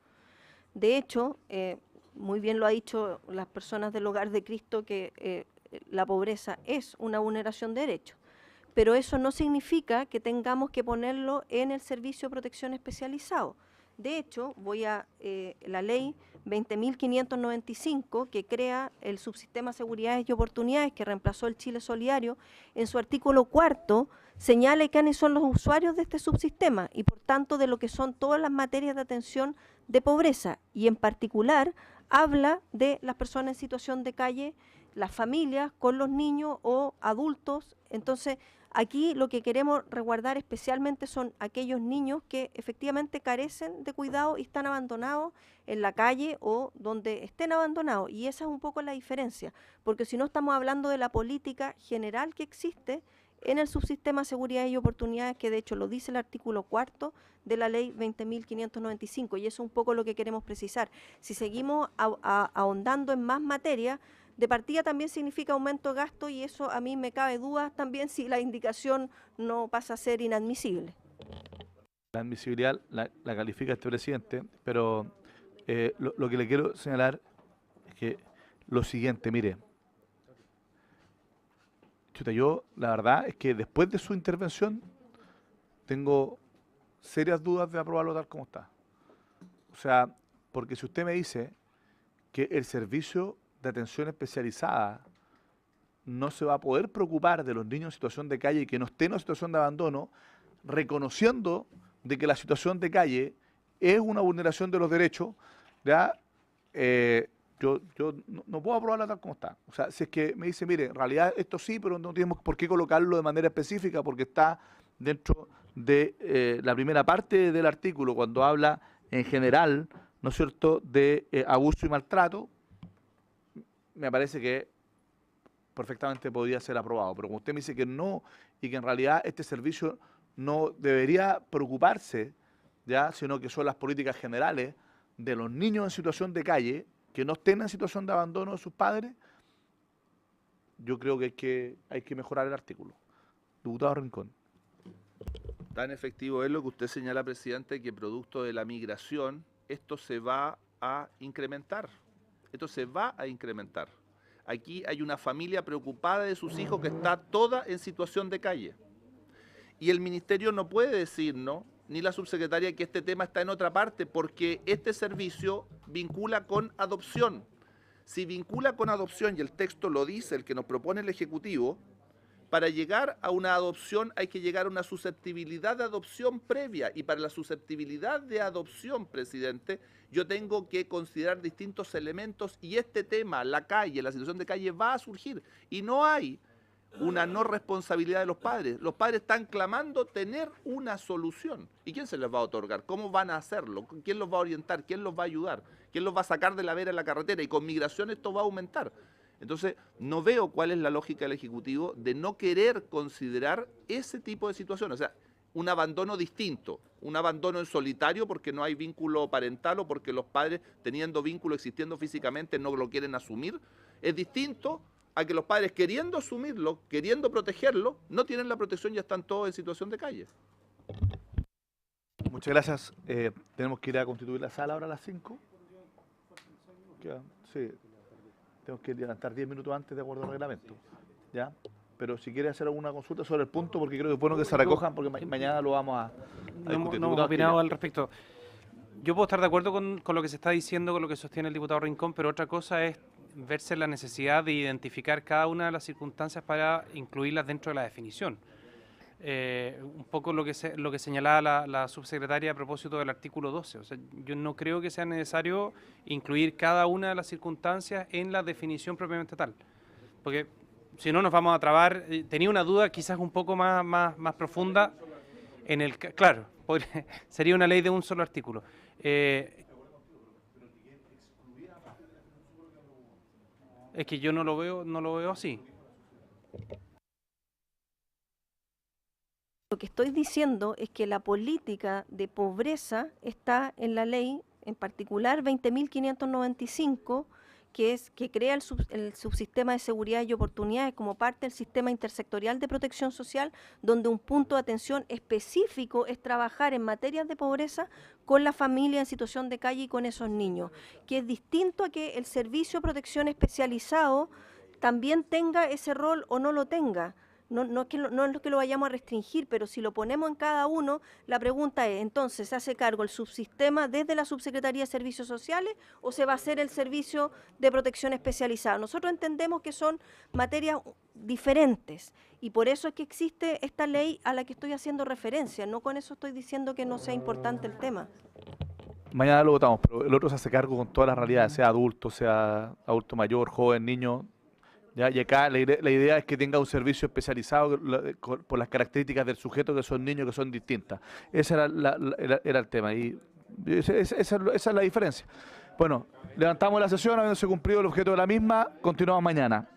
De hecho, muy bien lo ha dicho las personas del Hogar de Cristo, que la pobreza es una vulneración de derechos, pero eso no significa que tengamos que ponerlo en el servicio de protección especializado. De hecho, la ley 20.595, que crea el subsistema Seguridades y Oportunidades, que reemplazó el Chile Solidario, en su artículo 4, señala quiénes son los usuarios de este subsistema y, por tanto, de lo que son todas las materias de atención de pobreza. Y, en particular, habla de las personas en situación de calle, las familias con los niños o adultos. Entonces, Aquí lo que queremos resguardar especialmente son aquellos niños que efectivamente carecen de cuidado y están abandonados en la calle o donde estén abandonados. Y esa es un poco la diferencia, porque si no estamos hablando de la política general que existe en el subsistema de seguridad y oportunidades, que de hecho lo dice el artículo 4 de la ley 20.595, y eso es un poco lo que queremos precisar. Si seguimos ahondando en más materia, de partida también significa aumento de gasto, y eso a mí me cabe dudas también si la indicación no pasa a ser inadmisible. La admisibilidad la califica este presidente, pero lo que le quiero señalar es que lo siguiente, mire, chuta, yo la verdad es que después de su intervención tengo serias dudas de aprobarlo tal como está. O sea, porque si usted me dice que el servicio de atención especializada no se va a poder preocupar de los niños en situación de calle y que no estén en una situación de abandono, reconociendo de que la situación de calle es una vulneración de los derechos, ¿ya? Yo no puedo aprobarla tal como está. O sea, si es que me dice, mire, en realidad esto sí, pero no tenemos por qué colocarlo de manera específica porque está dentro de la primera parte del artículo, cuando habla en general, ¿no es cierto?, de abuso y maltrato, me parece que perfectamente podría ser aprobado. Pero como usted me dice que no, y que en realidad este servicio no debería preocuparse, ya, sino que son las políticas generales de los niños en situación de calle, que no estén en situación de abandono de sus padres, yo creo que hay que mejorar el artículo. Diputado Rincón. Tan efectivo es lo que usted señala, presidente, que producto de la migración, esto se va a incrementar. Esto se va a incrementar. Aquí hay una familia preocupada de sus hijos que está toda en situación de calle. Y el ministerio no puede decirnos, ni la subsecretaria, que este tema está en otra parte, porque este servicio vincula con adopción. Si vincula con adopción, y el texto lo dice, el que nos propone el Ejecutivo, para llegar a una adopción hay que llegar a una susceptibilidad de adopción previa, y para la susceptibilidad de adopción, presidente, yo tengo que considerar distintos elementos, y este tema, la calle, la situación de calle, va a surgir, y no hay una no responsabilidad de los padres. Los padres están clamando tener una solución. ¿Y quién se les va a otorgar? ¿Cómo van a hacerlo? ¿Quién los va a orientar? ¿Quién los va a ayudar? ¿Quién los va a sacar de la vera en la carretera? Y con migración esto va a aumentar. Entonces, no veo cuál es la lógica del Ejecutivo de no querer considerar ese tipo de situaciones. O sea, un abandono distinto, un abandono en solitario porque no hay vínculo parental o porque los padres, teniendo vínculo, existiendo físicamente, no lo quieren asumir. Es distinto a que los padres, queriendo asumirlo, queriendo protegerlo, no tienen la protección y ya están todos en situación de calle. Muchas gracias. Tenemos que ir a constituir la sala ahora a las 5. Sí, tenemos que levantar 10 minutos antes de acuerdo al reglamento. ¿Ya? Pero si quiere hacer alguna consulta sobre el punto, porque creo que es bueno que se recojan, porque mañana lo vamos a discutir. No hemos opinado al respecto. Yo puedo estar de acuerdo con lo que se está diciendo, con lo que sostiene el diputado Rincón, pero otra cosa es verse la necesidad de identificar cada una de las circunstancias para incluirlas dentro de la definición. Un poco lo que señalaba la subsecretaria a propósito del artículo 12. O sea, yo no creo que sea necesario incluir cada una de las circunstancias en la definición propiamente tal. Porque si no nos vamos a trabar. Tenía una duda quizás un poco más profunda. Claro, sería una ley de un solo artículo. Es que yo no lo veo así. Lo que estoy diciendo es que la política de pobreza está en la ley, en particular 20.595, que crea el subsistema de seguridad y oportunidades como parte del sistema intersectorial de protección social, donde un punto de atención específico es trabajar en materias de pobreza con la familia en situación de calle y con esos niños, que es distinto a que el servicio de protección especializado también tenga ese rol o no lo tenga. No es que lo vayamos a restringir, pero si lo ponemos en cada uno, la pregunta es, entonces, ¿se hace cargo el subsistema desde la Subsecretaría de Servicios Sociales o se va a hacer el servicio de protección especializada? Nosotros entendemos que son materias diferentes y por eso es que existe esta ley a la que estoy haciendo referencia. No con eso estoy diciendo que no sea importante el tema. Mañana lo votamos, pero el otro se hace cargo con todas las realidades, sea adulto mayor, joven, niño. ¿ya? Y acá la idea es que tenga un servicio especializado por las características del sujeto, que son niños, que son distintas. Ese era, era el tema, y esa es la diferencia. Bueno, levantamos la sesión, habiéndose cumplido el objeto de la misma, continuamos mañana.